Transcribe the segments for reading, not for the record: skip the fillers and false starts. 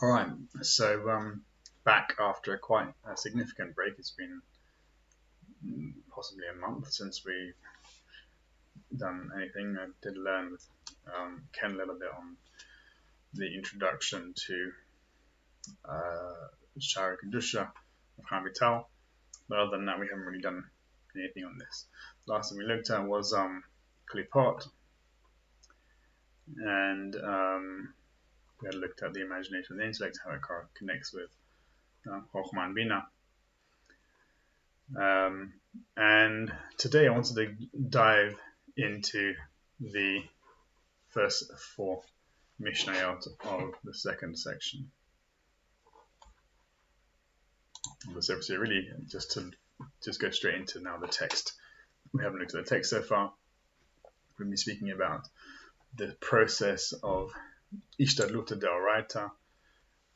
All right, so back after quite a significant break. It's been possibly a month since we've done anything. I did learn with Ken a little bit on the introduction to Shara Kedusha of Habital, but other than that, we haven't really done anything on this. Last thing we looked at was Klipot, and we had looked at the imagination of the intellect, how it connects with Hochmah and Binah. And today I wanted to dive into the first four Mishnayot of the second section of the Sefer Yetzirah. Really, just go straight into now the text. We haven't looked at the text so far. We'll be speaking about the process of Ishtadlut Deoraita,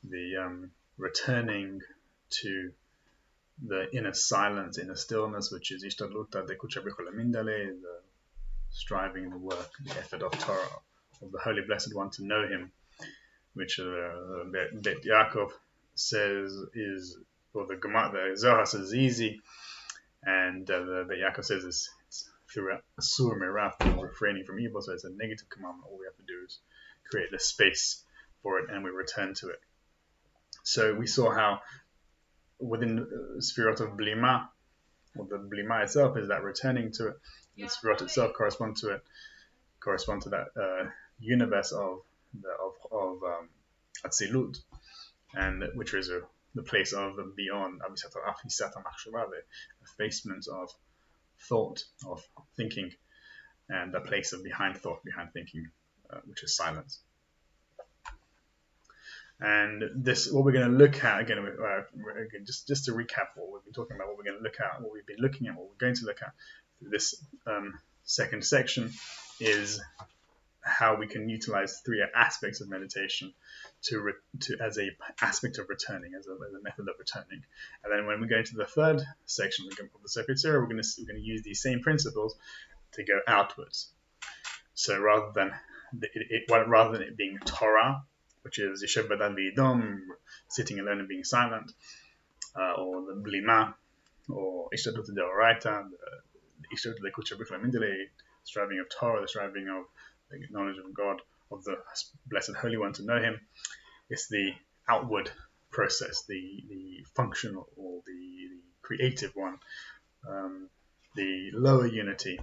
the returning to the inner silence, inner stillness, which is Ishtadlut the striving, the work, the effort of Torah, of the Holy Blessed One to know Him, which Bet Yaakov says is, or the Zohar says is easy, and the Bet Yaakov says it's through Asur Miraf, refraining from evil, so it's a negative commandment. All we have to do is create the space for it, and we return to it. So we saw how within the Sfirot of Blima, or the Blima itself is that returning to it. The Sfirot itself correspond to that universe of Atzilut, and which is the place of the beyond the effacement of thought, of thinking, and the place of behind thought, behind thinking, which is silence. And this, what we're going to look at again, just to recap what we've been talking about, what we're going to look at, what we've been looking at, what we're going to look at through this second section is how we can utilize three aspects of meditation as a aspect of returning, as a method of returning. And then when we go into the third section of the Sefer Yetzirah, we're going to use these same principles to go outwards. So rather than it being Torah, which is Yeshev Badan V'Yidom, sitting alone and being silent, or the Blima, or Ishtadlut Deoraita, the Ishtadlut Lekutcha B'Chla Mindele, striving of Torah, the striving of the knowledge of God, of the Blessed Holy One, to know Him. It's the outward process, the functional or the creative one, the lower unity,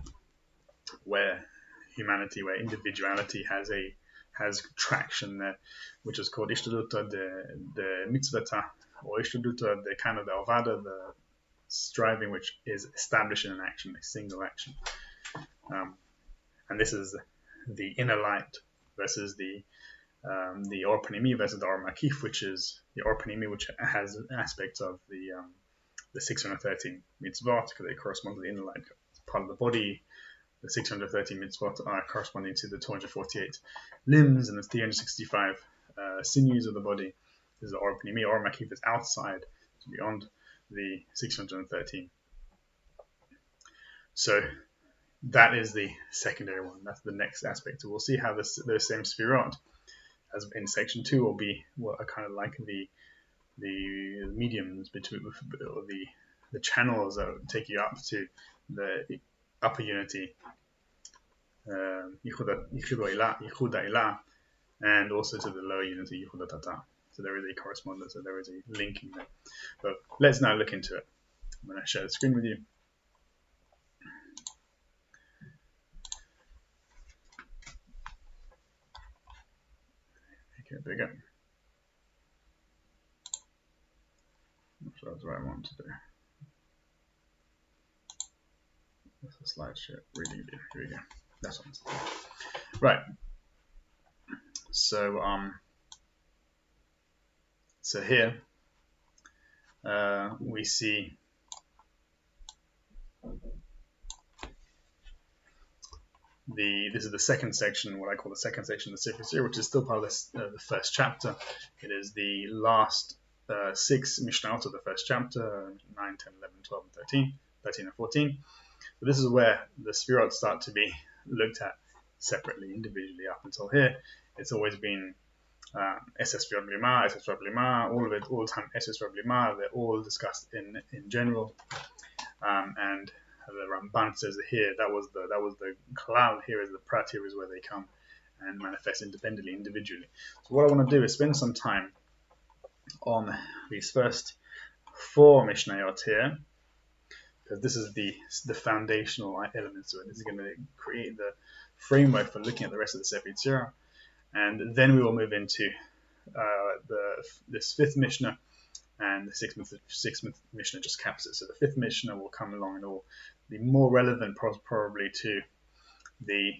where humanity, where individuality has traction there, which is called Ishtadluta the Mitzvata, or Ishtadluta the kind of the Avada, the striving which is established in an action, a single action. And this is the inner light versus the Or Panimi versus the Or Makif, which is the Or Panimi, which has aspects of the 613 mitzvot, because they correspond to the inner light, part of the body. The 613 mitzvot are corresponding to the 248 limbs and the 365 sinews of the body. This is the Or Panimi. Or Makif is outside, beyond the 613. So that is the secondary one. That's the next aspect. So we'll see how those same Sfirot, as in section 2, will be what are kind of like the mediums between, or the channels that take you up to the upper unity, Yichud Ilah, and also to the lower unity, Yichud Tata. So there is a correspondence, so there is a linking there. But let's now look into it. I'm going to share the screen with you. Make it bigger. Not sure that's what I want to do. That's a slideshow reading view. Here we go. That's what I'm saying. Right. So here we see this is the second section, what I call the second section of the Sefer Yetzirah, which is still part of the first chapter. It is the last 6 Mishnahs of the first chapter, 9, 10, 11, 12, and 13 and 14. But this is where the Sfirot start to be looked at separately, individually. Up until here, it's always been SS Blima, SS Blima, all of it, all the time SS Blima, they're all discussed in general. And the Ramban says that here, that was the Kalal, here is the Prat, here is where they come and manifest independently, individually. So what I want to do is spend some time on these first 4 Mishnayot here, because this is the foundational elements of it. This is going to create the framework for looking at the rest of the Sefer Yetzirah, and then we will move into this 5th Mishnah, and the 6th Mishnah just caps it. So the 5th Mishnah will come along and will be more relevant probably to the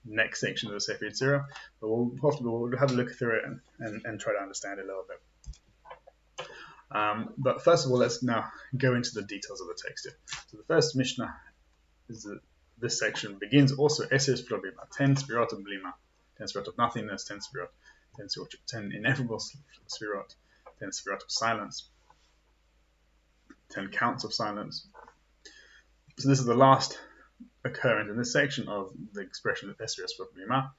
next section of the Sefer Yetzirah, but we'll have a look through it and try to understand it a little bit. But first of all, let's now go into the details of the text here. So the first Mishnah is this section begins also Eses Blima, 10 Spirot of Blima, 10 Spirot of nothingness, 10 Spirot, 10 ineffable Spirot, 10 Spirot of silence, 10 counts of silence. So this is the last occurrence in this section of the expression of Eses Blima.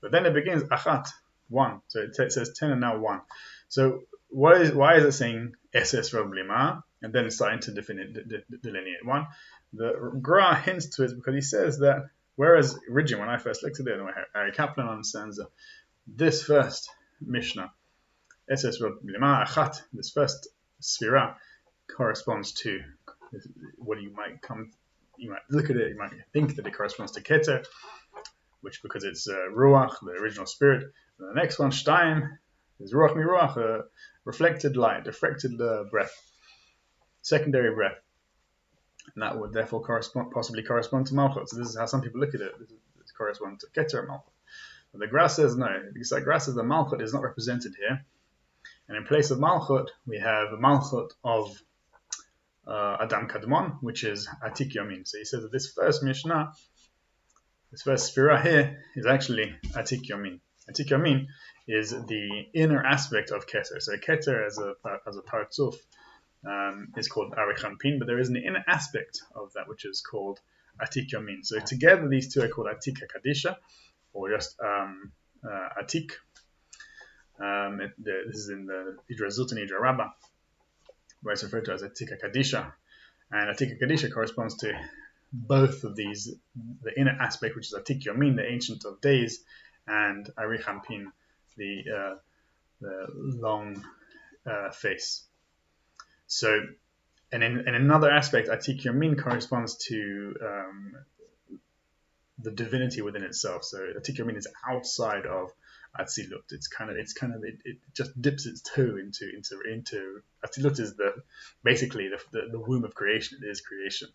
But then it begins Achat, 1. So it says 10 and now 1. So why is it saying SS Blima and then it's starting to delineate 1? The Gra hints to it because he says that whereas originally when I first looked at it, and Ari Kaplan understands that this first Mishnah, SS Blima Achat, this first Sfira corresponds to what you might look at it, you might think that it corresponds to Keter, which because it's Ruach, the original spirit. And the next one, Shtaim, is Ruach Miruach, reflected light, reflected breath, secondary breath, and that would therefore possibly correspond to Malchut. So this is how some people look at it. This corresponds to Keter and Malchut. But the Gra says no, because the Gra says the Malchut is not represented here, and in place of Malchut we have a Malchut of Adam Kadmon, which is Atik Yomin. So he says that this first Mishnah, this first Sfira here, is actually Atik Yomin. Atik Yomin is the inner aspect of Keter. So Keter as a Partzuf is called Arichanpin, but there is an inner aspect of that which is called Atik Yomin. So together these two are called Atik HaKadisha, or just Atik. This is in the Idra Zut and Idra Rabbah, where it's referred to as Atik HaKadisha. And Atik HaKadisha corresponds to both of these, the inner aspect, which is Atik Yomin, the Ancient of Days, and Arichanpin, the long face. So, and in another aspect, Atik Yomin corresponds to the divinity within itself. So Atik Yomin is outside of Atzilut. It just dips its toe into Atzilut is basically the womb of creation. It is creation.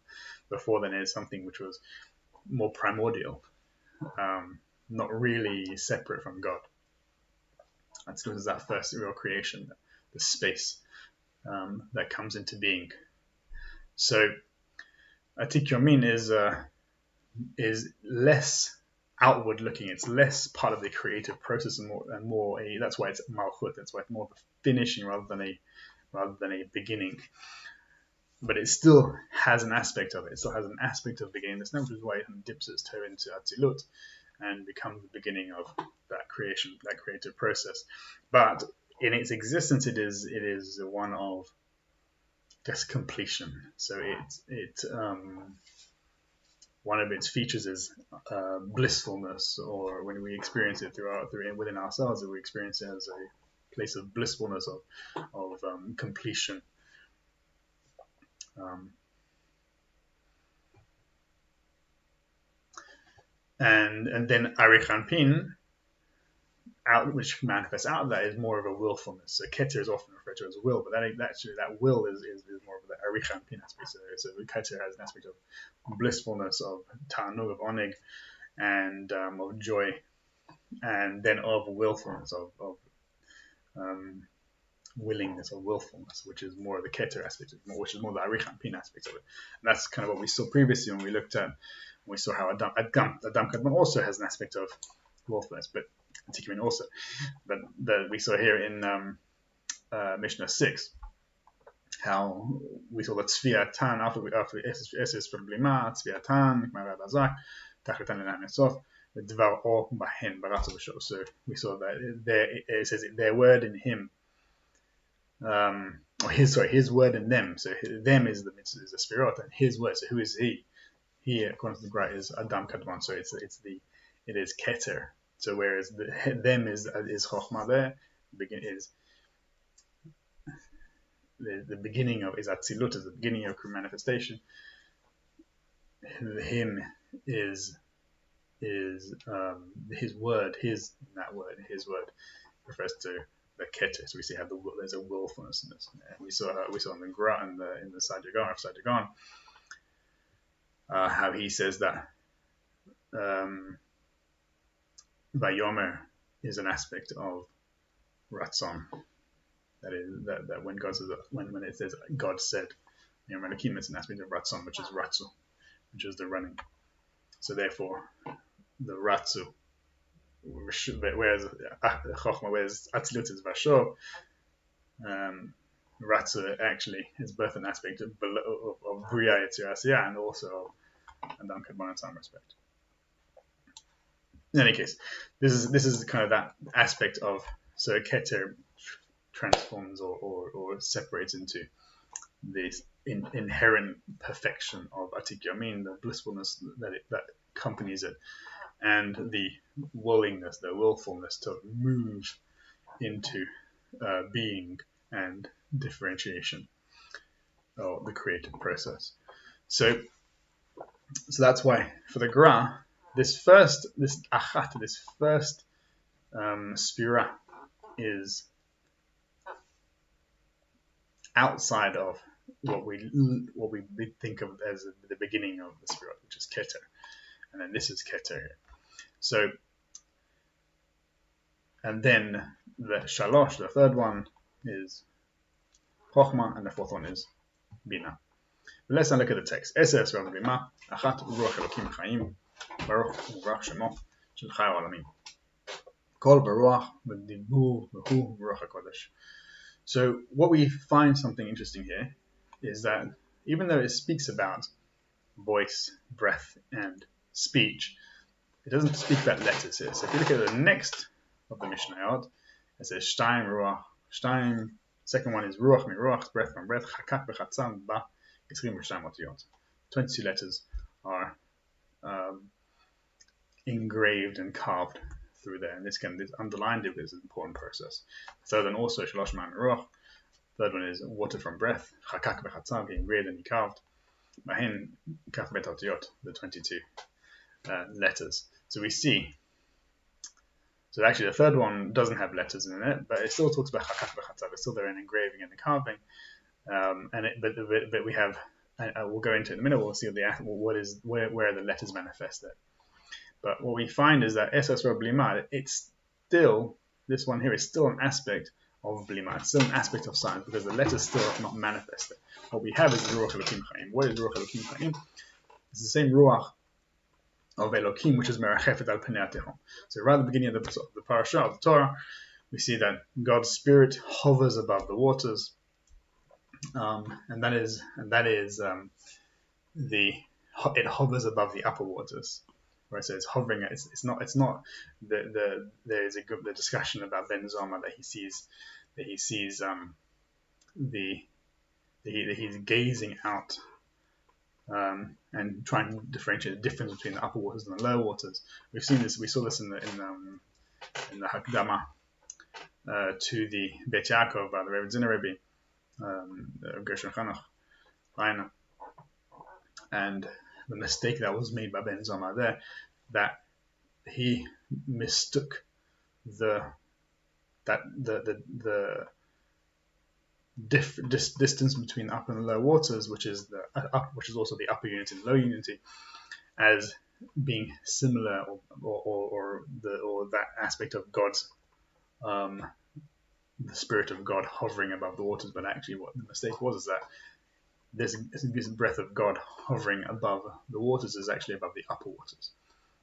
Before then, it is something which was more primordial, not really separate from God. Atzilut is that first real creation, the space that comes into being. So Atik Yomin is less outward looking. It's less part of the creative process and more that's why it's Malchut. That's why it's more of a finishing rather than a beginning. But it still has an aspect of it. It still has an aspect of beginning. That's which is why it dips its toe into Atzilut and becomes the beginning of that creation, that creative process. But in its existence, it is one of just completion. So one of its features is blissfulness, or when we experience it within ourselves, we experience it as a place of blissfulness, of completion. And then Arichanpin, which manifests out of that, is more of a willfulness. So Keter is often referred to as will, but that will is more of the Arichanpin aspect. So Keter has an aspect of blissfulness, of ta'anug, of oneg, and of joy, and then of willfulness, of willingness, or willfulness, which is more of the Keter aspect, which is more the Arichanpin aspect of it. And that's kind of what we saw previously when we saw how Adam Kadmon also has an aspect of willfulness, but Atik Yomin also. But we saw here in Mishnah 6 how we saw that Tzviatan after Eses from Blima, Tzviatan, Gmara Bazak, Tachlitan Lenan Sof, Dvar or bahen barato. So we saw that there it says their word in him, or his word in them. So them is the Sefirot, and his word. So who is he? He, according to the Gra, is Adam Kadmon. So it is Keter. So whereas them is Hochmah there, is the beginning of is Atzilut, is the beginning of manifestation. Him is his word, his refers to the Keter. So we see how there's a willfulness in this. And we saw in the Gra in the Sadigan, how he says that Vayomer is an aspect of Ratzon. That is that when God says when it says God said, Yomer Elokim, it's an aspect of Ratzon, which is Ratzu, which is the running. So therefore, the Ratzu, whereas Chochmah, whereas Atzilut is Vashor, Ratzu actually is both an aspect of Bria Yetzirah and also Adam Kadmon in some respect. In any case, this is kind of that aspect of, so Keter transforms or separates into this inherent perfection of Atik Yomin, the blissfulness that accompanies it, and the willingness, the willfulness to move into being and differentiation, or the creative process. So that's why for the Gra, this first Sphira is outside of what we think of as the beginning of the Sphira, which is Keter, and then this is Keter. So, and then the Shalosh, the third one, is Hochmah, and the fourth one is Binah. But let's now look at the text. Eser Sefer Yetzirah, Achat Ruach Elokim Chaim, Baruch Uvrach Shemo Shel Chai Olamim. Kol Baruch V'Dibur V'Hu Ruach HaKodesh. So what we find something interesting here is that even though it speaks about voice, breath, and speech, it doesn't speak about letters here. So if you look at the next of the Mishnahs, it says Shtaim Ruach, Shtaim. Second one is Ruach Miruach, breath from breath, Chakak B'Chatzam Ba, 22 letters are engraved and carved through there, and this underlined it is an important process. Third one also Shalosh Man Ruach. Third one is water from breath, Chakak B'Chatzam, engraved and carved. Mahin Kaf Bet Otiyot, the 22 letters. So we see. So actually, the third one doesn't have letters in it, but it still talks about Chakak B'Chatzam. It's still there in engraving and the carving. But we have, we'll go into it in a minute. We'll see where the letters manifest it. But what we find is that Eser Sefer Blima, it's still, this one here is still an aspect of Blima. It's still an aspect of science because the letters still are not manifested. What we have is Ruach Elokim Chaim. What is Ruach Elokim Chaim? It's the same Ruach of Elokim, which is Merachefet al Pnei HaTehom. So right at the beginning of the parasha of the Torah, we see that God's Spirit hovers above the waters. And that is it hovers above the upper waters, where it says hovering. It's not there's the discussion about Ben Zoma that he's gazing out and trying to differentiate the difference between the upper waters and the lower waters. We saw this in the Hakdama to the Bet Yaakov by the Rebbe Ziner Rebbe. Gershon Chanach, and the mistake that was made by Ben Zoma there, that he mistook the distance between the upper and the lower waters, which is also the upper unity and low unity, as being similar or that aspect of God's the Spirit of God hovering above the waters. But actually what the mistake was is that this breath of God hovering above the waters is actually above the upper waters.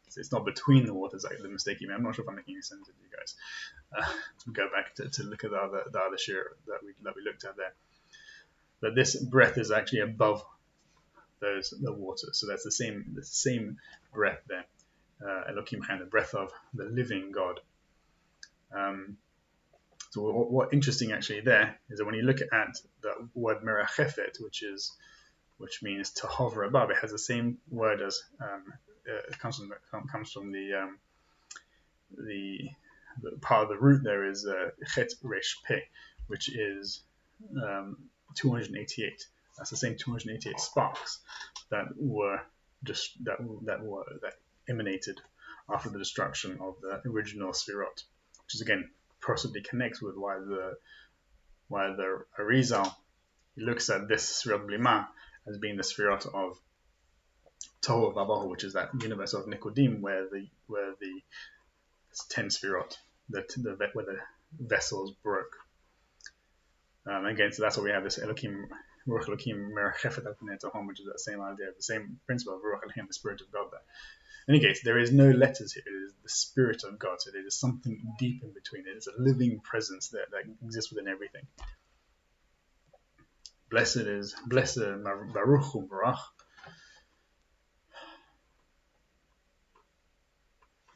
So it's not between the waters, like the mistake you made. I'm not sure if I'm making any sense to you guys. Let's go back to look at the other shir that we looked at there. But this breath is actually above the waters. So that's the same breath there. Elohim Chaim, the breath of the living God. So what interesting actually there is that when you look at the word merachefet, which means to hover above, it has the same word as it comes from the part of the root there is chet resh pe, which is 288. That's the same 288 sparks that emanated after the destruction of the original Sfirot, which is again possibly connects with why the Arizal looks at this Sfirot Blima as being the Sfirot of Tohu Vabohu, which is that universe of Nikodim where the 10 Sfirot, where the vessels broke. Again, so that's why we have this Elohim, Ruach Elohim Merachefet al Pnei Tehom, which is that same idea, the same principle of Ruach Elohim, the Spirit of God there. In any case, there is no letters here. It is the Spirit of God. So there is something deep in between. It is a living presence that exists within everything. Blessed Baruch Hu Barach.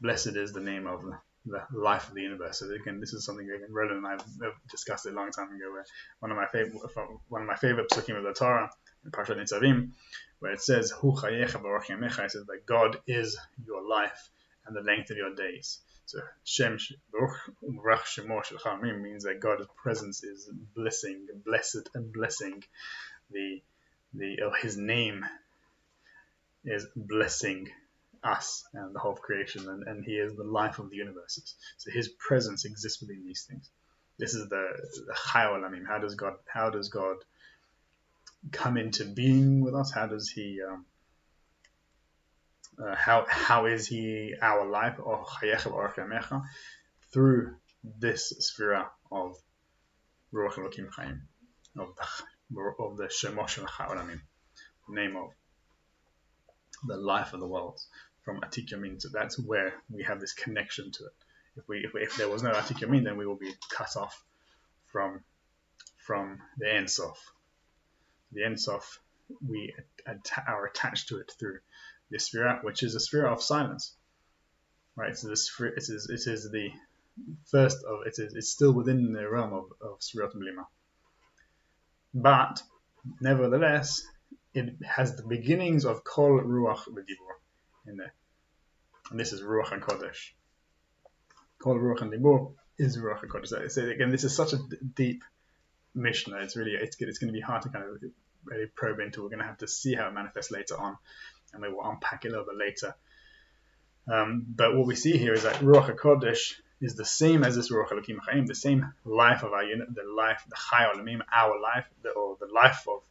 Blessed is the name of the life of the universe. So again, this is something Roland and I have discussed a long time ago. Where one of my favorite psukim of the Torah, in Parshat Nitzavim, where it says, "Hu chayecha baruch yamecha," it says that God is your life and the length of your days. So Shem Baruch Shemo Shel Chamim means that God's presence is blessing, blessed and blessing. His name is blessing us and the whole of creation, and he is the life of the universes. So his presence exists within these things. This is the Chai Olamim. How does God come into being with us? How does he how is he our life? Or through this sphere of Ruach Elohim Chaim, of the Shemo Shel Chai Olamim, name of the life of the world, from Atik Yomin. So that's where we have this connection to it. If there was no Atik Yomin, then we will be cut off from the Ein Sof. The Ein Sof, we are attached to it through this sphere, which is a sphere of silence. Right. So this sphere, it is the first of it's still within the realm of Sfirot Blima. But nevertheless, it has the beginnings of Kol Ruach V'Dibur in there. And this is Ruach HaKodesh. Kol Ruach HaDibur is Ruach HaKodesh. So again, this is such a deep Mishnah. It's going to be hard to kind of really probe into. We're going to have to see how it manifests later on, and we will unpack it a little bit later. But what we see here is that Ruach HaKodesh is the same as this Ruach Elohim Chaim, the same life of our unit, the Chai Olamim, our life, or the life of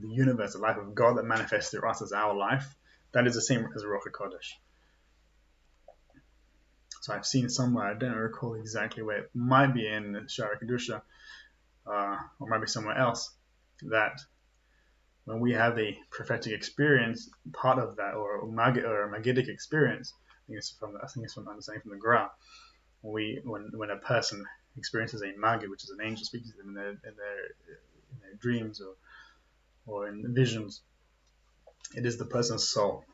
the universe, the life of God that manifests through us as our life. That is the same as Ruach HaKodesh. So I've seen somewhere, I don't recall exactly where, it might be in Shara Kedusha, or might be somewhere else, that when we have a prophetic experience, part of that, or a Magidic experience, I think it's from understanding from the Gra, when a person experiences a Magid, which is an angel speaking to them in their dreams or in visions, it is the person's soul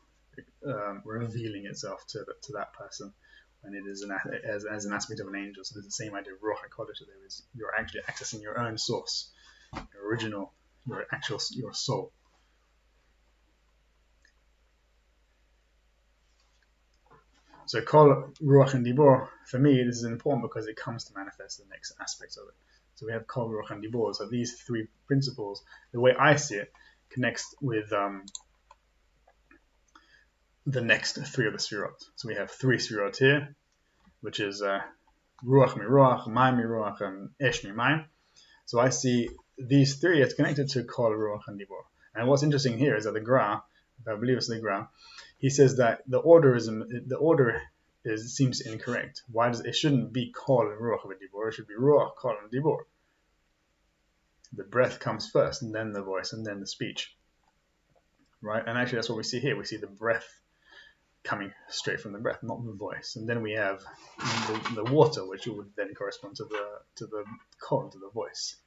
revealing itself to that person, and it is as an aspect of an angel. So there's the same idea of Ruach HaKodesh. You're actually accessing your own source, your original, your soul. So Kol Ruach and Dibor, for me, this is important because it comes to manifest the next aspects of it. So we have Kol Ruach and Dibor. So these three principles, the way I see it, connects with the next three of the Sfirot. So we have three Sfirot here, which is Ruach mi Ruach, Mayim mi Ruach, and Esh mi Mayim. So I see these three, it's connected to Kol Ruach and Dibor. And what's interesting here is that the Gra, I believe it's the Gra, he says that the order seems incorrect. It shouldn't be Kol and Ruach and Dibor, it should be Ruach, Kol, and Dibor. The breath comes first, and then the voice, and then the speech. Right? And actually that's what we see here. We see the breath coming straight from the breath, not the voice. And then we have the water, which would then correspond to the Kol, to the voice.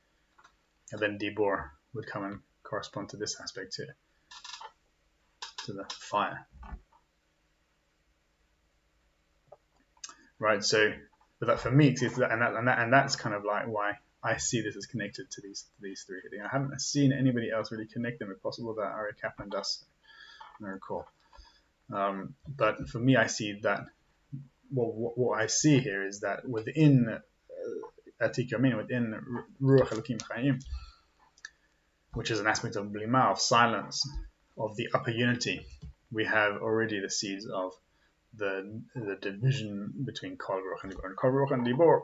And then Dibor would come and correspond to this aspect here, to the fire. right? So, but that for me, and that's kind of like why I see this as connected to these three. I haven't seen anybody else really connect them. If possible, that Ari Kaplan does, I recall. But for me, I see that what I see here is that within Atik Yomin, within Ruach Elokim Chaim, which is an aspect of Blima, of silence, of the upper unity, we have already the seeds of the division between Kol Ruach and Dibor. And Kol Ruach and Dibor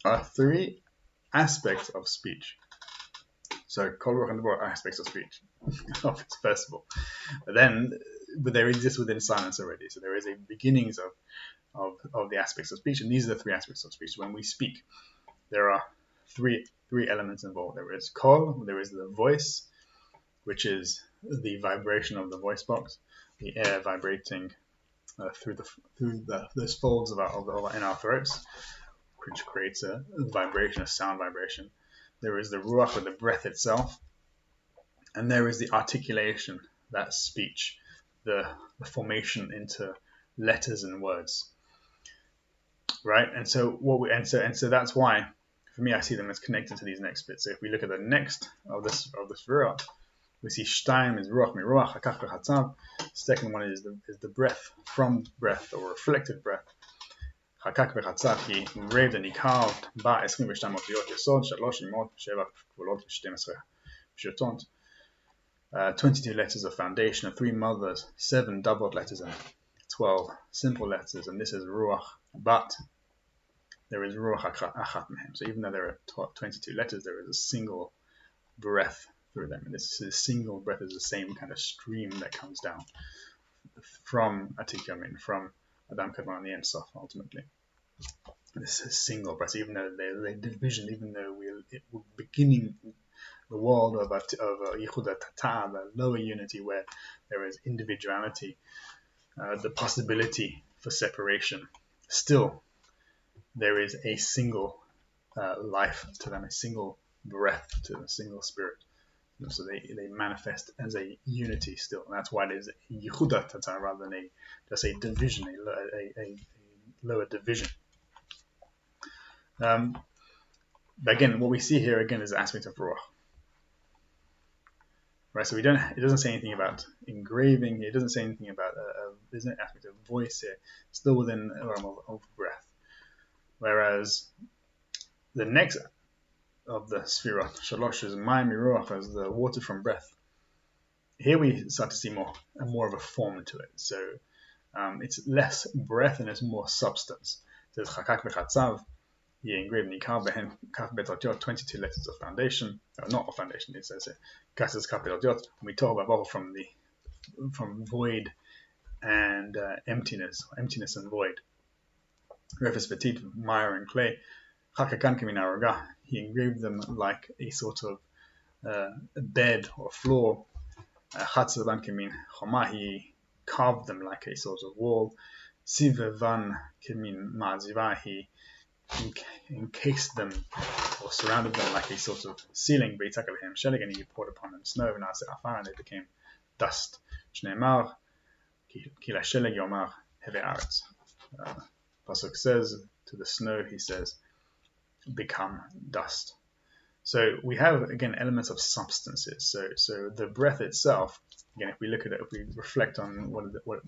are three aspects of speech. So Kol Ruach and Dibor are aspects of speech, first of all. But they exist within silence already. So there is a beginnings of the aspects of speech, and these are the three aspects of speech. When we speak, there are three elements involved. There is Kol, there is the voice, which is the vibration of the voice box, the air vibrating through those folds in our throats, which creates a vibration, a sound vibration. There is the ruach, or the breath itself, and there is the articulation, that speech, the formation into letters and words, right? And so that's why, for me, I see them as connected to these next bits. So if we look at the next of this ruach, we see Shtaim is ruach miruach, hakach v'chatzav. Second one is the breath, from breath, or reflected breath. Hakak v'chatzav he engraved and he carved ba 22 אותיות יסוד, 3 אמות, 7 כפולות ו-12 פשוטות. 22 letters of foundation, 3 mothers, 7 doubled letters, and 12 simple letters. And this is ruach, but there is ruach achat mehem. So even though there are 22 letters, there is a single breath through them. And this single breath is the same kind of stream that comes down from Atik Yomin, from Adam Kadmon, the Ein Sof, ultimately. This is single breath, even though they're division, even though we're beginning the world of Yichud Tata, the lower unity, where there is individuality, the possibility for separation. Still, there is a single life to them, a single breath to them, a single spirit. So they manifest as a unity still. And that's why it is Yichud Tata rather than just a division, a lower division. But again, what we see here again is the aspect of Ruach. Right, so it doesn't say anything about engraving. It doesn't say anything about there's an aspect of voice here, still within the realm of breath. Whereas the next of the Sfirot, Shalosh, is Mayim Ruach, as the water from breath. Here we start to see more of a form to it. So it's less breath and it's more substance. It says Chakak v'chatzav. He engraved Nikar behen kaf bet otiyot, 22 letters of foundation. Not of foundation, it says here. Kasas kaf bet otiyot. We talk about from void and emptiness and void. Refes petit, mire and clay. Chakakan kemin araga. He engraved them like a sort of a bed or floor. Chatzaban kemin chomah. He carved them like a sort of wall. Sivevan kemin ma'aziva. He encased them or surrounded them like a sort of ceiling. Beitzak alehem shelig, and he poured upon them snow, and afar, and they became dust. Shneimar ki lashelig yomar heve aretz. Pasuk says to the snow, he says, become dust. So we have again elements of substances. So the breath itself, again, if we look at it, if we reflect on what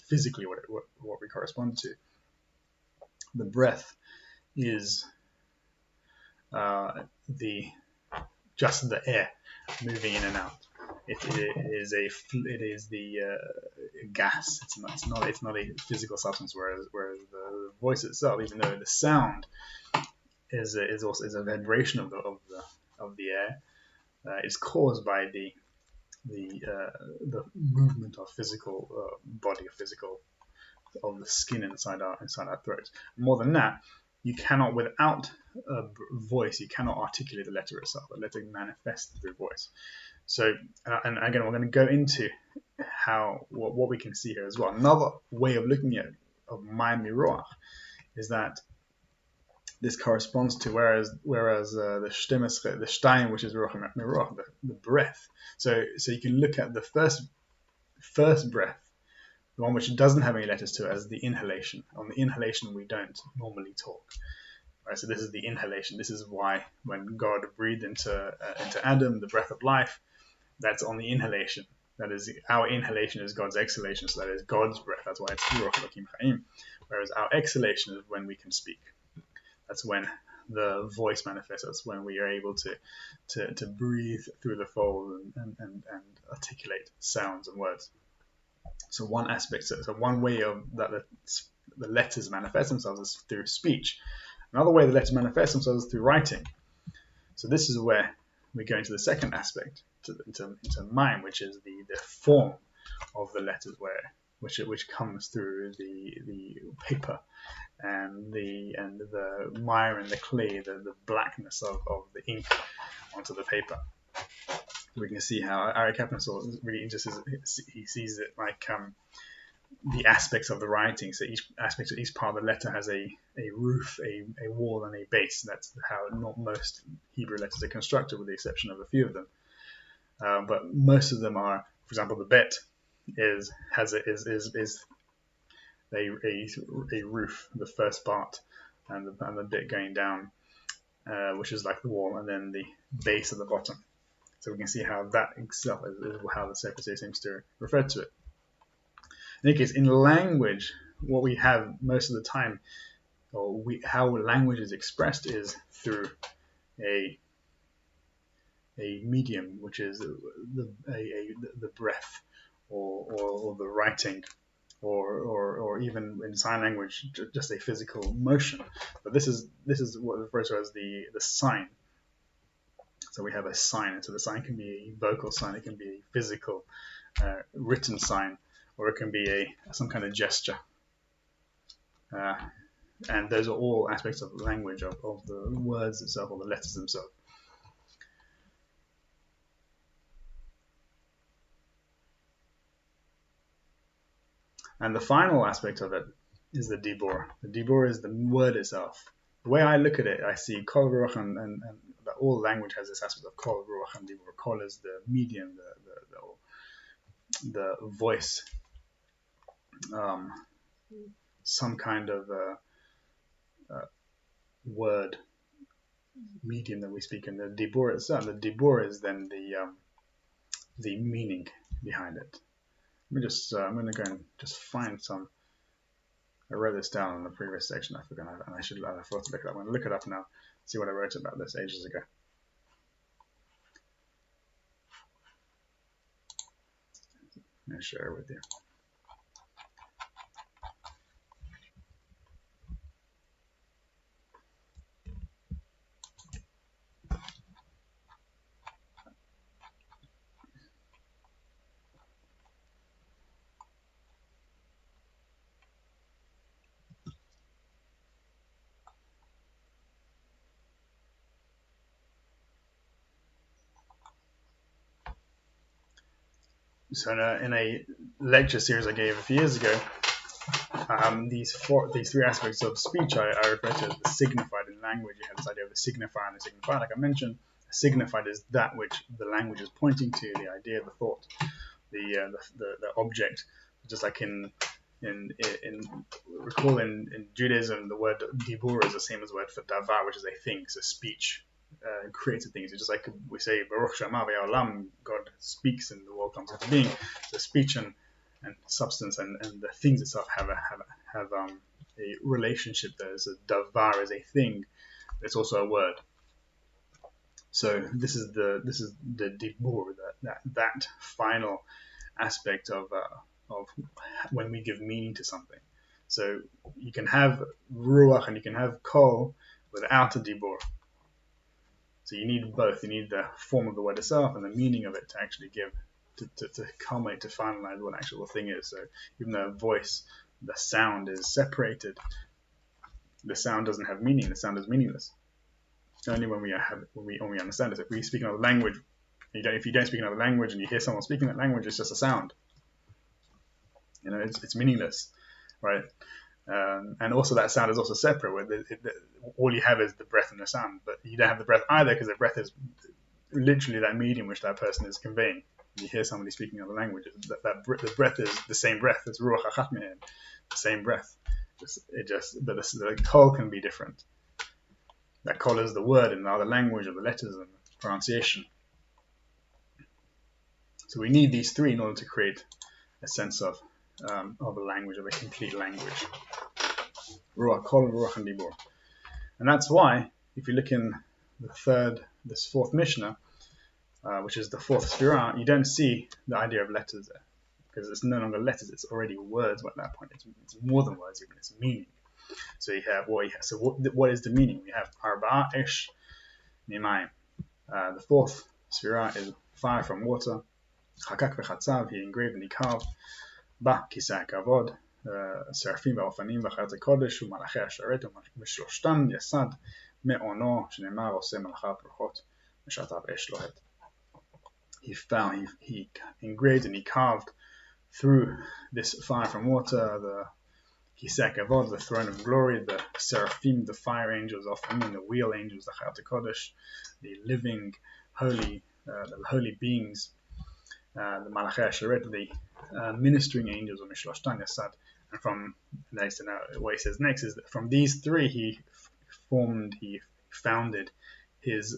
physically what we correspond to, the breath is just the air moving in and out. It is the gas. It's not a physical substance. Whereas the voice itself, even though the sound is a vibration of the air, is caused by the movement of physical body, of the skin inside our throats. More than that, you cannot, without a voice, you cannot articulate the letter itself. The letter manifests through voice. So, and again, we're going to go into what we can see here as well. Another way of looking at Mayim Ruach is that this corresponds to whereas the Shtaim, which is Ruach Miruach, the breath. So you can look at the first breath the one which doesn't have any letters to it as the inhalation. On the inhalation, we don't normally talk. Right, so this is the inhalation. This is why when God breathed into Adam the breath of life, that's on the inhalation. That is, our inhalation is God's exhalation, so that is God's breath. That's why it's Ruach Elokim Chaim. Whereas our exhalation is when we can speak. That's when the voice manifests. That's when we are able to breathe through the fold and articulate sounds and words. So one aspect, so one way of that the letters manifest themselves is through speech. Another way the letters manifest themselves is through writing. So this is where we go into the second aspect, into mind, which is the form of the letters, which comes through the paper and the mire and the clay, the blackness of the ink onto the paper. We can see how Arik Kaplan really interested. He sees it like the aspects of the writing. So each aspect of each part of the letter has a roof, a wall, and a base. That's how not most Hebrew letters are constructed, with the exception of a few of them. But most of them are, for example, the bet is a roof, the first part, and the bit going down, which is like the wall, and then the base at the bottom. So we can see how that itself is how the Sefer Yetzirah seems to refer to it. In any case, in language, what we have most of the time, how language is expressed, is through a medium, which is the breath, or the writing, or even in sign language, just a physical motion. But this is what refers to as the sign. So we have a sign. So the sign can be a vocal sign, it can be a physical written sign, or it can be some kind of gesture. And those are all aspects of language, of the words itself, or the letters themselves. And the final aspect of it is the dibur. The dibur is the word itself. The way I look at it, I see kol, ruach, and all language has this aspect of kol, ruach, and dibur. Kol is the medium, the voice, some kind of word medium that we speak in. The dibur itself. The dibur is then the meaning behind it. Let me just, I'm going to go and just find some. I wrote this down in the previous section, I forgot, and I thought to look it up. I'm going to look it up now, see what I wrote about this ages ago. I'm going to share it with you. So in a lecture series I gave a few years ago, these three aspects of speech I refer to as the signified in language. You have this idea of the signifier and the signified. Like I mentioned, a signified is that which the language is pointing to, the idea, the thought, the object. Just like in Judaism, the word dibur is the same as the word for davar, which is a thing, so speech. Created things. It's just like we say, Baruch Shema V'Olam, God speaks and the world comes into being. So speech and substance and the things itself have a relationship there. So davar is a thing. It's also a word. So this is the dibur, that final aspect of when we give meaning to something. So you can have ruach and you can have kol without a dibur. So you need both. You need the form of the word itself and the meaning of it to actually give, to culminate, to finalize what actual thing is. So even though voice, the sound is separated, the sound doesn't have meaning. The sound is meaningless. Only when we understand it. If we speak another language, if you don't speak another language and you hear someone speaking that language, it's just a sound. It's meaningless, right? And also that sound is also separate, where all you have is the breath and the sound, but you don't have the breath either, because the breath is literally that medium which that person is conveying. you hear somebody speaking other languages, the breath is the same breath. It's ruach achat mehem, the same breath. But the kol can be different. That kol is the word in the other language, or the letters and the pronunciation. So we need these three in order to create a sense of a language, of a complete language. Ruach kol, ruach and dibur. And that's why, if you look in this fourth Mishnah, which is the fourth Sefer, you don't see the idea of letters there, because it's no longer letters; it's already words. At that point, it's more than words, even it's meaning. So you have what you have. So what is the meaning? We have arba esh mimayim. The fourth Sefer is fire from water. Chakak v'chatzav, he engraved and he carved. Ba kisei kavod, seraphim v'ofanim v'chayot kodesh u'malachei asharet u'mishloshtan yasad me'ono shenemar oseh malachav brachot meshatav esh lohet. He engraved and he carved through this fire from water the kisei kavod, the throne of glory, the seraphim, the fire angels, ofanim, the wheel angels, the chayot kodesh, the living holy beings. The Malachei Asheret, the ministering angels of Mishloshtan Yasad. And from next, what he says next is that from these three he founded his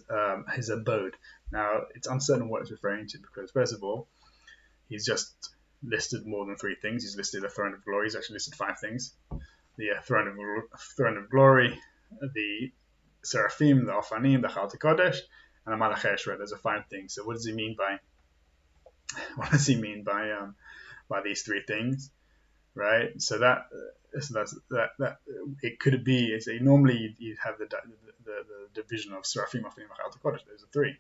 abode. Now it's uncertain what it's referring to, because first of all, he's just listed more than three things. He's listed the throne of glory. He's actually listed five things: the throne of glory, the seraphim, the ofanim, the Chayot Kodesh, and the Malachei Asheret. Those are five things. So what does he mean by these three things, right? So that's it could be. Normally you'd have the division of seraphim, ofanim, chayot kodesh. Those are three.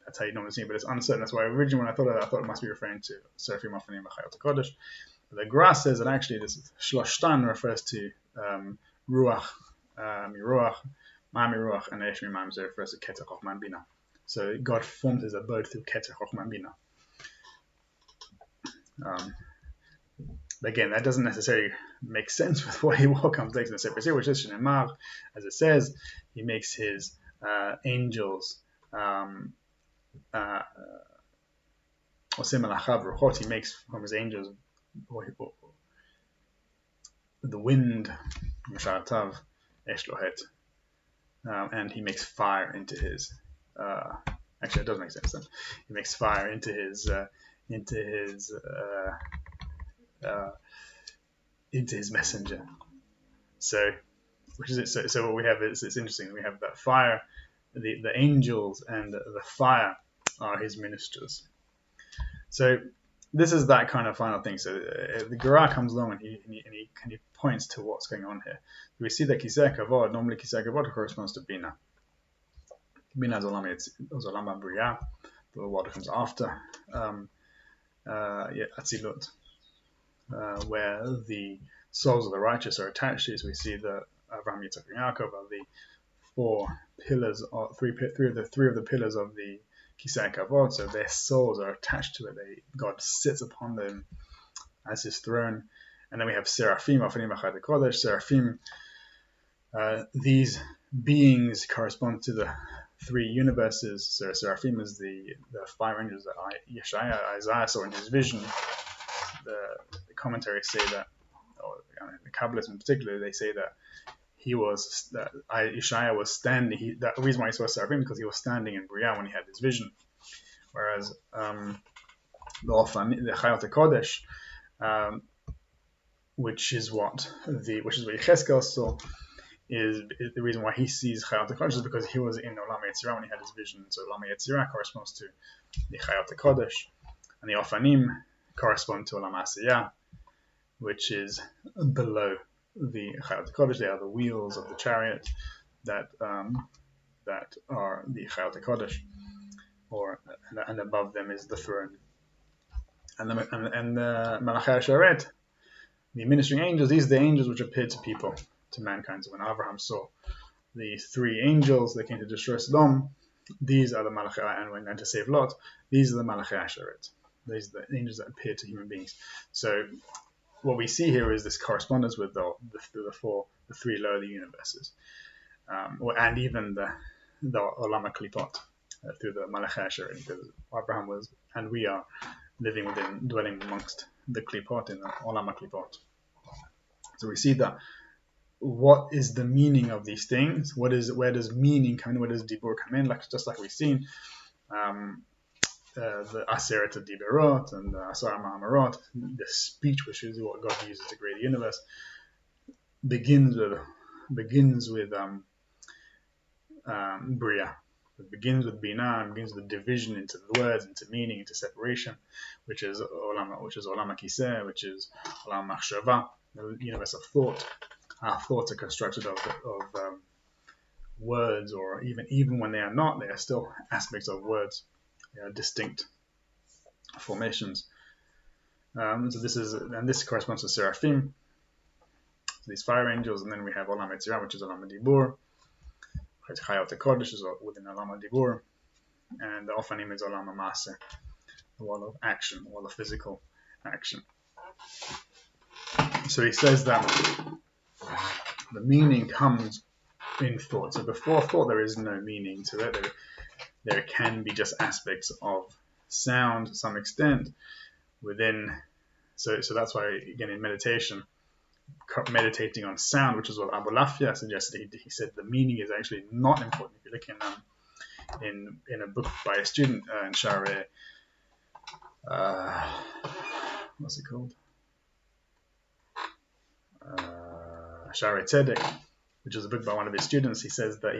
That's how you normally see it, but it's uncertain. That's why originally when I thought of that, I thought it must be referring to seraphim, ofanim, chayot kodesh. But the Gra says that actually this shloshtan refers to ruach, miruach, ma'amiruach, and esh mimayim. So it refers to Keter, Hochmah and Binah. So God formed his abode through Keter, Hochmah and Binah. But again, that doesn't necessarily make sense with what comes next in the Sefer Yetzirah, which is Shenemar, as it says, he makes his angels he makes from his angels the wind, and he makes fire into his. Actually, it does make sense then. He makes fire into his messenger. So, which is it? So what we have is, it's interesting. We have that fire, the angels and the fire are his ministers. So this is that kind of final thing. So the Gra comes along and he points to what's going on here. We see that Kisei Kavod, normally Kisei Kavod corresponds to Binah. Binah is Olam HaBriyah, the world that comes after Atzilut, where the souls of the righteous are attached to. So we see that Avraham, Yitzchak, and Yaakov are the three of the pillars of the Kisei Kavod. So their souls are attached to it. God sits upon them as his throne. And then we have Seraphim, Ofanim, Chayot Kodesh. Seraphim, these beings correspond to the three universes. So Seraphim is the fire angels that Isaiah saw in his vision. The commentaries say that, or the Kabbalists in particular, they say that Yeshaya was standing. The reason why he saw Seraphim because he was standing in Bria when he had his vision. Whereas the Chayot Kodesh, which is what Yechezkel saw, is the reason why he sees Chayot Kodesh is because he was in Olam Yetzirah when he had his vision. So Olam Yetzirah corresponds to the Chayot Kodesh, and the Ofanim correspond to Olam Asiyah, which is below the Chayot Kodesh. They are the wheels of the chariot that are the Chayot Kodesh, and above them is the throne. And the Malachei Asheret, the ministering angels, these are the angels which appeared to people, to mankind. So when Abraham saw the three angels that came to destroy Sodom, these are the Malachei, and to save Lot, these are the Malachei Asheret. These are the angels that appear to human beings. So what we see here is this correspondence with the three lower universes, and even the Olam HaKlipot through the Malachei Asheret, because Abraham was and we are dwelling amongst the klipot in the olam klipot. So we see that what is the meaning of these things? Where does meaning come in? Where does dibur come in? Just like we've seen, the Aseret Diberot and the Asar Ma'amarot, the speech, which is what God uses to create the universe, begins with Bria. It begins with Binah, and begins with division into the words, into meaning, into separation, which is Olam HaKiseh, which is Olam Machshava, the universe of thought. Our thoughts are constructed of words, or even when they are not, they are still aspects of words. They are distinct formations. So this corresponds to Seraphim, these fire angels, and then we have Olam Yetzirah, which is Olam Dibur. Chayot HaKodesh is within Olam Dibur, and the Ofanim is Olam Maaseh, the world of action, the world of physical action. So he says that the meaning comes in thought. So before thought, there is no meaning to it. There can be just aspects of sound to some extent within. So that's why, again, in meditation, meditating on sound, which is what Abu Lafia suggested, he said the meaning is actually not important. If you look in a book by a student in Shari, what's it called? Shari Tzedek, which is a book by one of his students, he says that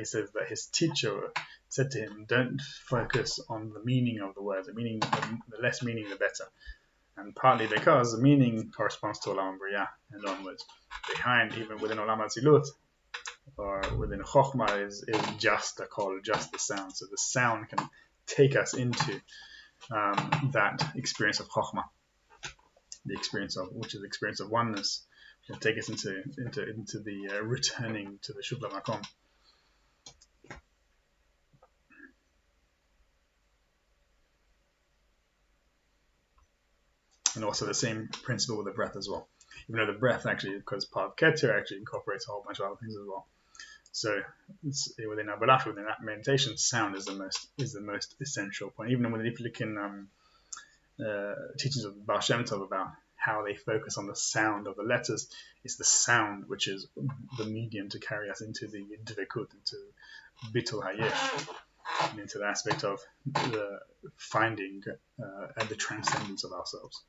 his teacher said to him, don't focus on the meaning of the words. The less meaning, the better. And partly because the meaning corresponds to Olam Bria and onwards. Behind, even within Olam Atzilut, or within Hochmah, is just a call, just the sound. So the sound can take us into that experience of Hochmah, which is the experience of oneness. Which can take us into the returning to the Shuvla Makom. And also the same principle with the breath as well. Even though the breath actually, because part of Keter, actually incorporates a whole bunch of other things as well. So within Abulaf, within that meditation, sound is the most essential point. Even if you look in teachings of Baal Shem Tov about how they focus on the sound of the letters, it's the sound which is the medium to carry us into the Dvekut, into Bitul Hayesh, and into the aspect of the finding the transcendence of ourselves.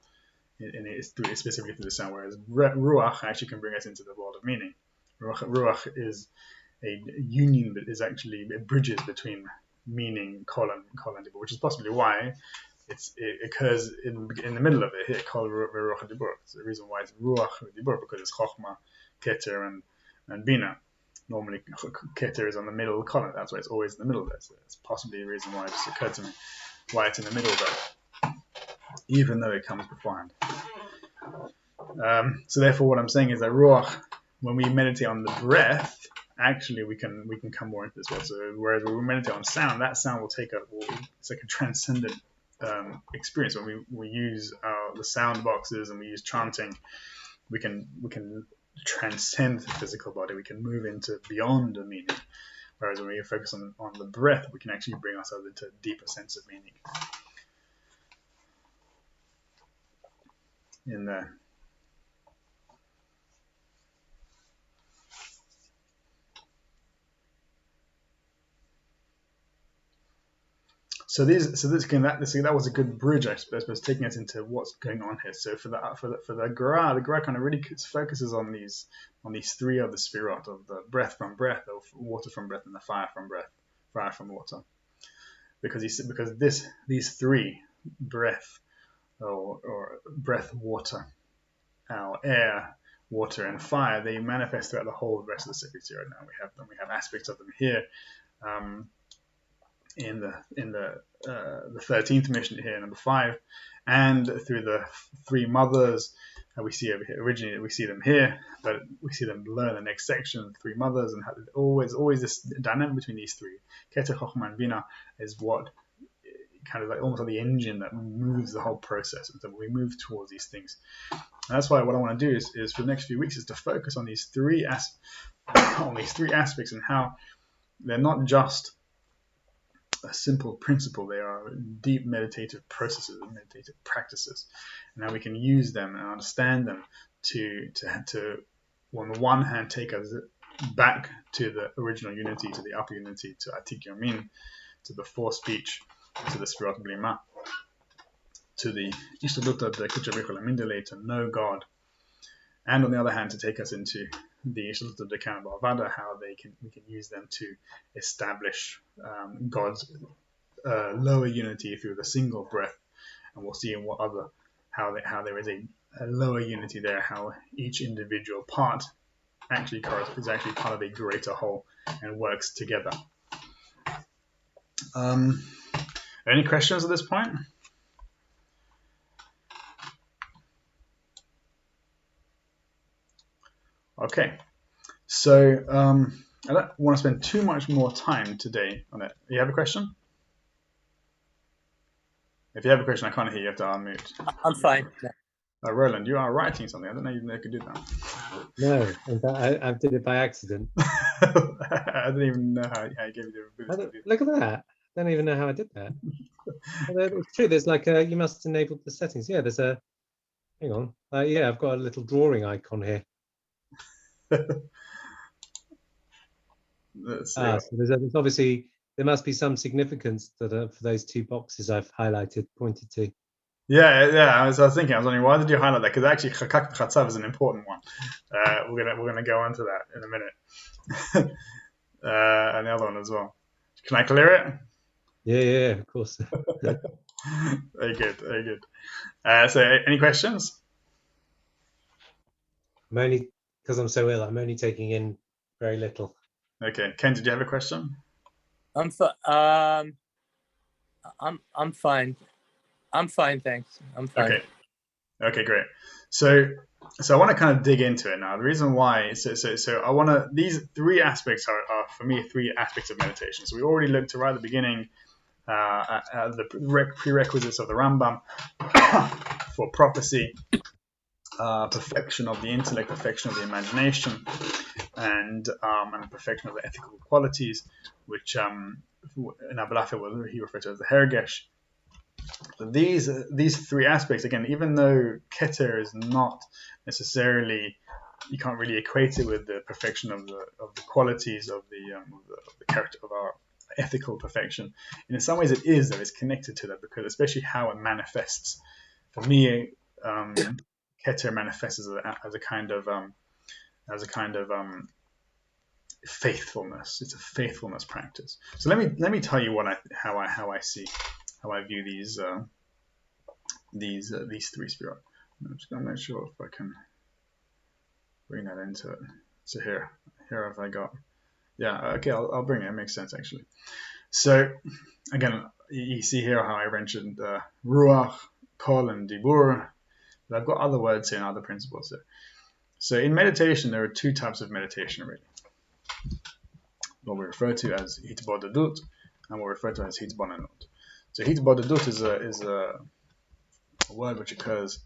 And it's specifically through the sound, whereas Ruach actually can bring us into the world of meaning. Ruach is a union, but is actually, it bridges between meaning, Kol and Dibur, which is possibly why it occurs in the middle of it here, called Ruach Dibur. It's the reason why it's Ruach Dibur, because it's Hochmah, Keter, and Binah. Normally, Keter is on the middle column. That's why it's always in the middle there. So it's possibly a reason why it just occurred to me why it's in the middle there, even though it comes beforehand. So therefore, what I'm saying is that Ruach, when we meditate on the breath, actually we can come more into this world. So whereas when we meditate on sound, that sound will it's like a transcendent experience. When we use the sound boxes and we use chanting, we can transcend the physical body. We can move into beyond the meaning. Whereas when we focus on the breath, we can actually bring ourselves into a deeper sense of meaning in there. So that was a good bridge, I suppose, taking us into what's going on here. So for the Gra kind of really focuses on these three of the Sfirot, of the breath from breath, of water from breath, and the fire from breath, fire from water. Because these three, breath or breath, water, air, water, and fire, they manifest throughout the whole rest of the Sefer Yetzirah. Now we have aspects of them here. In the 13th Mishnah here, number 5, and through the three mothers we see over here. Originally we see them here, but we see them learn the next section, three mothers, and always this dynamic between these three. Keter, Hochmah, and Binah is what kind of like almost like the engine that moves the whole process. And so we move towards these things. And that's why what I want to do is for the next few weeks is to focus on these three aspects and how they're not just a simple principle. They are deep meditative processes, meditative practices, and how we can use them and understand them to on the one hand take us back to the original unity, to the upper unity, to Atik Yomin, to the four speech, to the Sfirot Blima, to the Ishtadlut de Keter, to know God, and on the other hand to take us into the Ishtadlut de Kanabavada, how we can use them to establish God's lower unity through the single breath, and we'll see in how there is a lower unity there, how each individual part is actually part of a greater whole and works together. Any questions at this point? Okay, so I don't want to spend too much more time today on it. You have a question? If you have a question, I can't hear you. You have to unmute. I'm fine. Roland, you are writing something. I don't know if you could do that. No, in fact, I did it by accident. I don't even know how I gave you the ability to do that. Look at that. I don't even know how I did that. It's true. There's like you must enable the settings. Yeah, there's a. Hang on. Yeah, I've got a little drawing icon here. So there's obviously there must be some significance that for those two boxes I've highlighted, pointed to. Yeah. I was thinking. I was wondering, why did you highlight that? Because actually, chakak chatzav is an important one. We're gonna go on to that in a minute, and the other one as well. Can I clear it? Yeah, of course. Very good. So, any questions? I'm only because I'm so ill. I'm only taking in very little. Okay, Ken, did you have a question? I'm fine. I'm fine, thanks. I'm fine. Okay, great. So I want to kind of dig into it now. The reason why, so I want to. These three aspects are for me three aspects of meditation. So we already looked right at the beginning at the prerequisites of the Rambam for prophecy, perfection of the intellect, perfection of the imagination, and perfection of the ethical qualities, which in Abalafa he referred to as the Hergesh. So these three aspects, again, even though Keter is not necessarily, you can't really equate it with the perfection of the qualities of the character of our ethical perfection. And in some ways, it is, though. It's connected to that, because especially how it manifests. For me, Keter manifests as a kind of faithfulness. It's a faithfulness practice. So let me tell you how I view these three Sfirot. I'm just gonna make sure if I can bring that into it. So here have I got. Yeah, okay, I'll bring it. It makes sense actually. So again, you see here how I mentioned Ruach, Kol, and Dibur. But I've got other words here and other principles here. So in meditation, there are two types of meditation really. What we refer to as hitbodedut and what we refer to as hitbonenut. So hitbodedut is a word which occurs.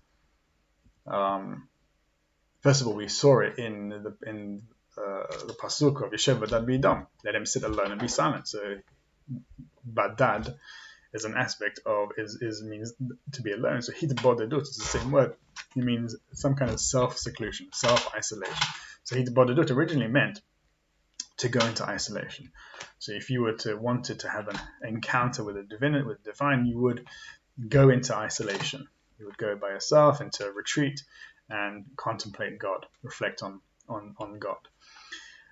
First of all, we saw it in the pasuk of Yeshev Badad B'idam. Let him sit alone and be silent. So badad is an aspect of means to be alone. So hitbodedut is the same word. It means some kind of self-seclusion, self-isolation. So hitbodedut originally meant to go into isolation. So if you were to wanted to have an encounter with the divine, you would go into isolation. You would go by yourself into a retreat and contemplate God, reflect on God.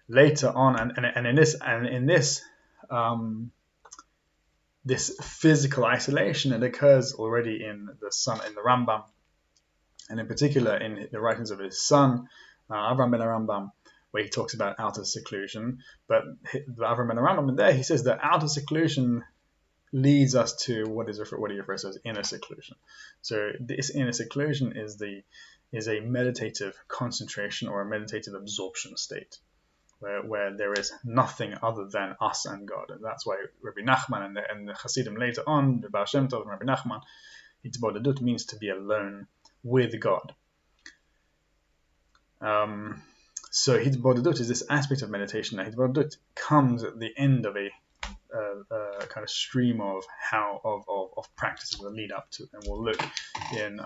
Later on, and in this this physical isolation, it occurs already in the Rambam, and in particular in the writings of his son Avraham ben Rambam, where he talks about outer seclusion. But the Avraham ben Rambam in there, he says that outer seclusion leads us to what he refers to as inner seclusion. So this inner seclusion is a meditative concentration or a meditative absorption state, where there is nothing other than us and God. And that's why Rabbi Nachman and the Hasidim later on, the Baal Shem Tov and Rabbi Nachman, hitbodedut means to be alone with God. So hitbodedut is this aspect of meditation. Now hitbodedut comes at the end of kind of stream of of practices that lead up to, and we'll look in.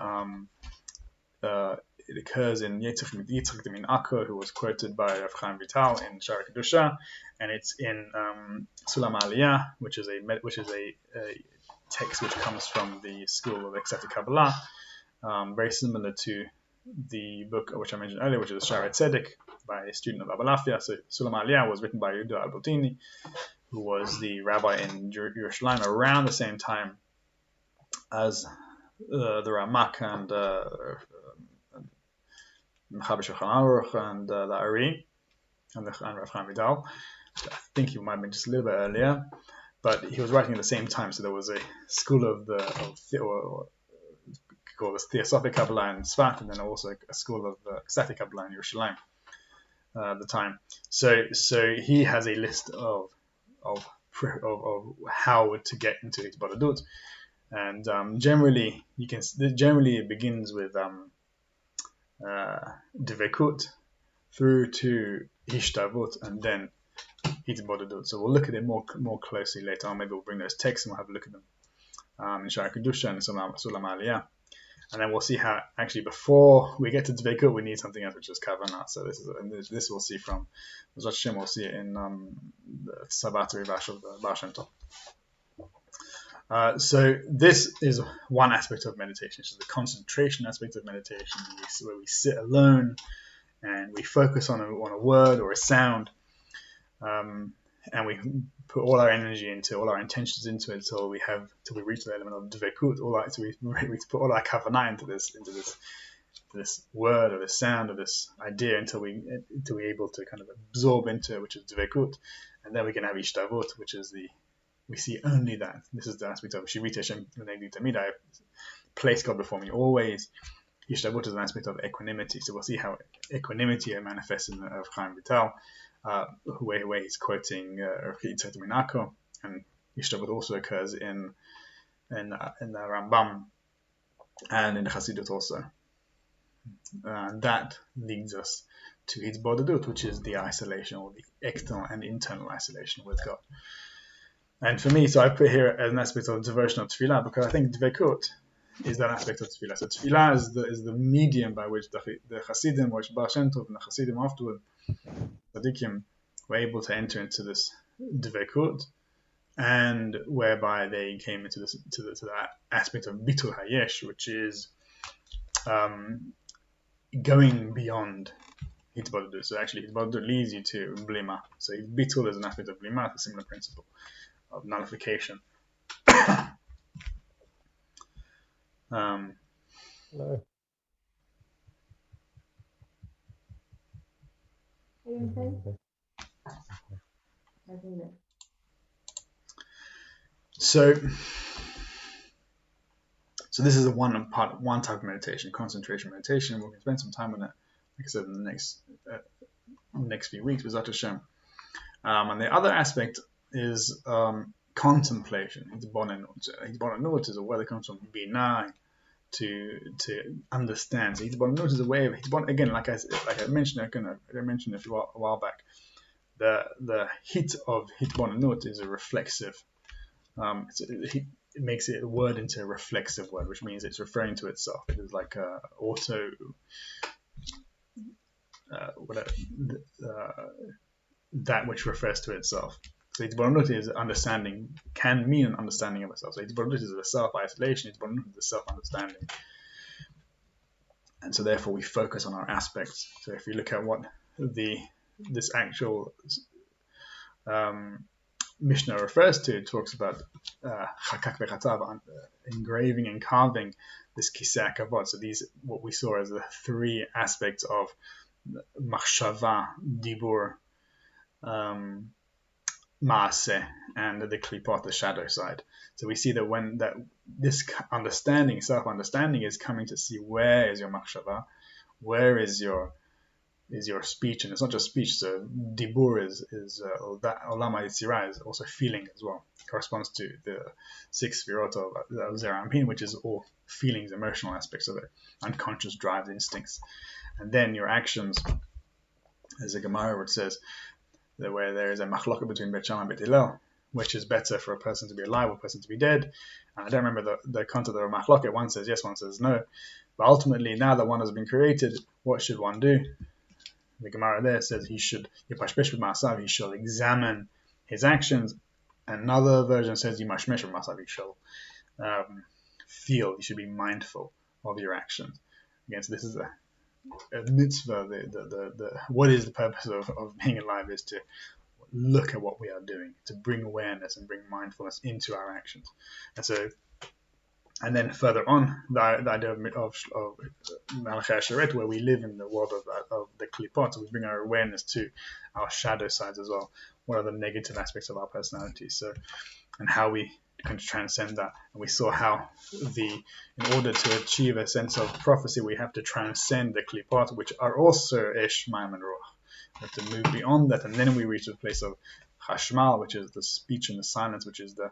It occurs in Yetzirah Yomin Akko, who was quoted by Rav Chaim Vital in Shara Kedusha, and it's in Sulam Aliyah, which is a text which comes from the school of Accepted Kabbalah, very similar to the book which I mentioned earlier, which is Shara Tzedek by a student of Abalafia. So Sulam Aliyah was written by Yehuda Abotini, who was the rabbi in Yerushalayim around the same time as the Ramak and Mechaber Shulchan Aruch and the Ari and Rav Chaim Vidal. I think he might have been just a little bit earlier, but he was writing at the same time. So there was a school of called the Theosophic Kabbalah in Tzfat, and then also a school of Ecstatic Kabbalah in Yerushalayim at the time. So he has a list of how to get into Hitbodedut, and generally it begins with Dvekut through to Hishtavut and then Hitbodedut. So we'll look at it more closely later on. Maybe we'll bring those texts and we'll have a look at them in Shara Kedusha and Sulam Aliyah. And then we'll see how, actually, before we get to Dvekut, we need something else, which is Kavanah. So this we'll see from Mizrat Hashem. We'll see it in the Sabat Rivash of the Baal Shem Tov. So this is one aspect of meditation. So the concentration aspect of meditation, where we sit alone and we focus on a word or a sound, and we put all our energy into, all our intentions into it till we reach the element of dvekut. So we put all our kavanah into this word or this sound or this idea until we're able to kind of absorb into it, which is dvekut, and then we can have ishtavut, which is we see only that. This is the aspect of Shivita Hashem L'negdi Tamid. I place God before me always. Ishtavut is an aspect of equanimity. So we'll see how equanimity manifests in Rav Chaim Vital, where he's quoting Yetzirah Yomin Akko, and Ishtavut also occurs in the Rambam and in the Chassidut also. And that leads us to Hitbodedut, which is the isolation, or the external and internal isolation with God. And for me, so I put here as an aspect of devotion of tefillah, because I think dvekut is that aspect of tefillah. So tefillah is the medium by which the Hasidim, which Baal Shem Tov and the Hasidim afterward, Tzadikim, were able to enter into this dvekut, and whereby they came into that aspect of bitul hayesh, which is going beyond hitbodedut. So actually, hitbodedut leads you to blima. So bitul is an aspect of blima, it's a similar principle of nullification. No. So this is one type of meditation, concentration meditation. We're going to spend some time on it, like I said, in the next few weeks with Zat Hashem. And the other aspect is contemplation. Hitbonenut is a word that comes from binah, to understand. So hitbonenut is a way of again, like I mentioned, I mentioned a while back. The hit of hitbonenut is a reflexive. It makes it a word into a reflexive word, which means it's referring to itself. It is like auto. That which refers to itself. So hitbonenut is understanding, can mean an understanding of itself. So hitbonenut is a self-isolation, hitbonenut is a self-understanding. And so therefore we focus on our aspects. So if you look at what this actual Mishnah refers to, it talks about chakak v'chatav, engraving and carving this kisei hakavod. So these, what we saw as the three aspects of machshava, dibur, maaseh, and the klipot, the shadow side. So we see that when this understanding, self-understanding, is coming to see where is your machshava, where is your speech, and it's not just speech. So dibur is that olam Yetzirah is also feeling as well. It corresponds to the 6 sefirot of Zera Anpin, which is all feelings, emotional aspects of it, unconscious drives, instincts, and then your actions. As a Gemara which says that where there is a machloka between Bet Shammai and Bet Hillel, which is better for a person to be alive or a person to be dead. And I don't remember the content of the machloket. One says yes, one says no. But ultimately, now that one has been created, what should one do? The Gemara there says he should examine his actions. Another version says he shall feel, you should be mindful of your actions. Again, so this is a mitzvah. What is the purpose of being alive is to look at what we are doing, to bring awareness and bring mindfulness into our actions. And then further on, the idea of Malachei Asheret, where we live in the world of the klipot, so we bring our awareness to our shadow sides as well. What are the negative aspects of our personality? And how we can transcend that. And we saw how in order to achieve a sense of prophecy, we have to transcend the klipot, which are also esh, mayim, and ruach. We have to move beyond that, and then we reach a place of chashmal, which is the speech and the silence, which is the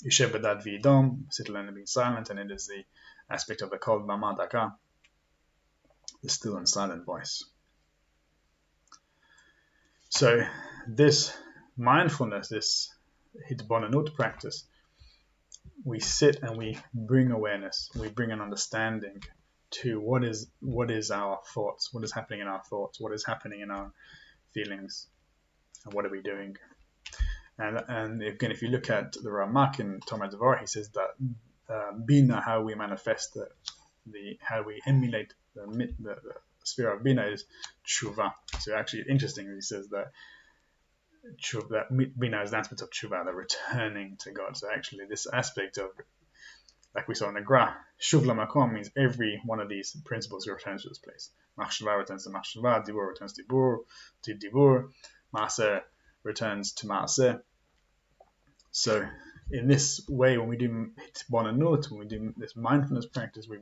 Yoshev b'dad v'yidom, sit alone and being silent, and it is the aspect of the kol b'mama daka, the still and silent voice. So this mindfulness, this hitbonenut practice, we sit and we bring awareness, we bring an understanding to what is our thoughts, what is happening in our thoughts, what is happening in our feelings, and what are we doing. And again, if you look at the Ramak in Tomar Devorah, he says that Bina, how we manifest how we emulate the sphere of Bina is tshuva. So actually, interesting, he says that Bina is an aspect of tshuva, the returning to God. So actually, this aspect of, like we saw in the Gra, shuv lamakom means every one of these principles returns to this place. Machshava returns to machshava, dibur returns to dibur, maaseh returns to maaseh. So in this way, when we do hitbonenut, when we do this mindfulness practice, we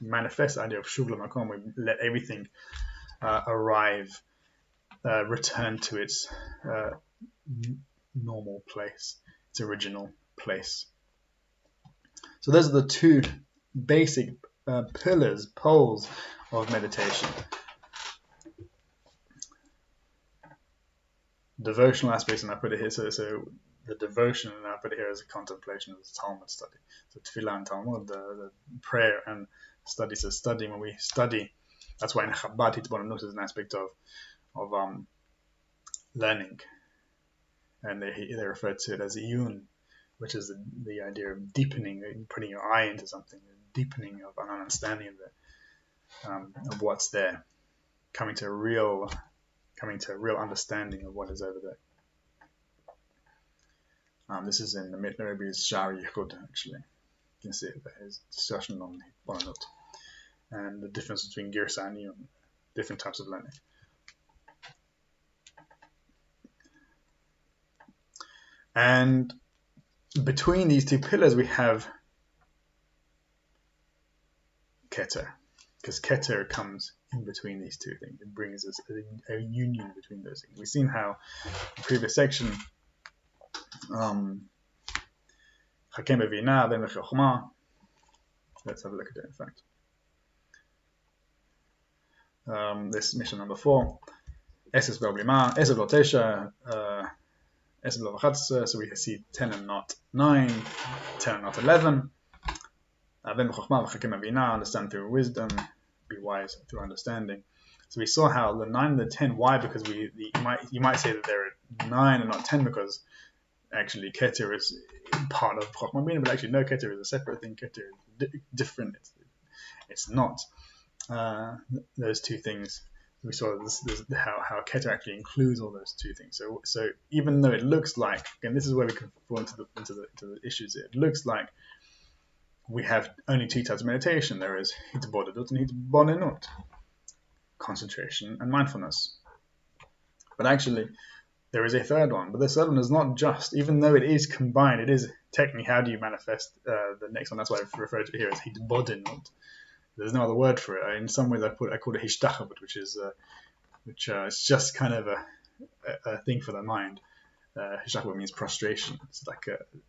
manifest the idea of shuv lamakom. We let everything arrive, return to its normal place, its original place. So those are the two basic poles of meditation. Devotional aspects, and I put it here, so the devotion, and I put it here as a contemplation of the Talmud study. So Tefillah and Talmud, the prayer and study. So study, when we study, that's why in Chabad hitbonenut is an aspect of learning, and they refer to it as iyun, which is the idea of deepening, putting your eye into something, deepening of an understanding of what's there, coming to a real understanding of what is over there. This is in the Mitnarebi's Shari Yichud, actually. You can see it there. His discussion on hitbonenut and the difference between Girsa and Iyun, different types of learning. And between these two pillars, we have Keter, because Keter comes in between these two things. It brings us a union between those things. We've seen how in the previous section, Hochmah and Binah, then the Hochmah. Let's have a look at it, in fact. This mission number 4. Eses lo blima, Eses lo tesha, Eses lo v'chatz, so we see 10 and not 9, 10 and not 11. Then Hochmah and Binah, understand through wisdom, be wise through understanding. So we saw how the 9 and the 10, why? Because you might say that they're 9 and not 10 because actually Keter is part of Hochmah and Binah, but actually no, Keter is a separate thing. Keter is different. It's not those two things. We saw how Keter actually includes all those two things. So even though it looks like, again, this is where we can fall into the issues here. It looks like we have only two types of meditation. There is hitbonenut and hitbonenut, concentration and mindfulness. But actually, there is a third one. But the third one is not just, even though it is combined, it is technically how do you manifest the next one. That's why I refer to it here as hitbonenut. There's no other word for it. In some ways, I call it hishtachavut, which is just kind of a thing for the mind. Hishtachavut means prostration. It's like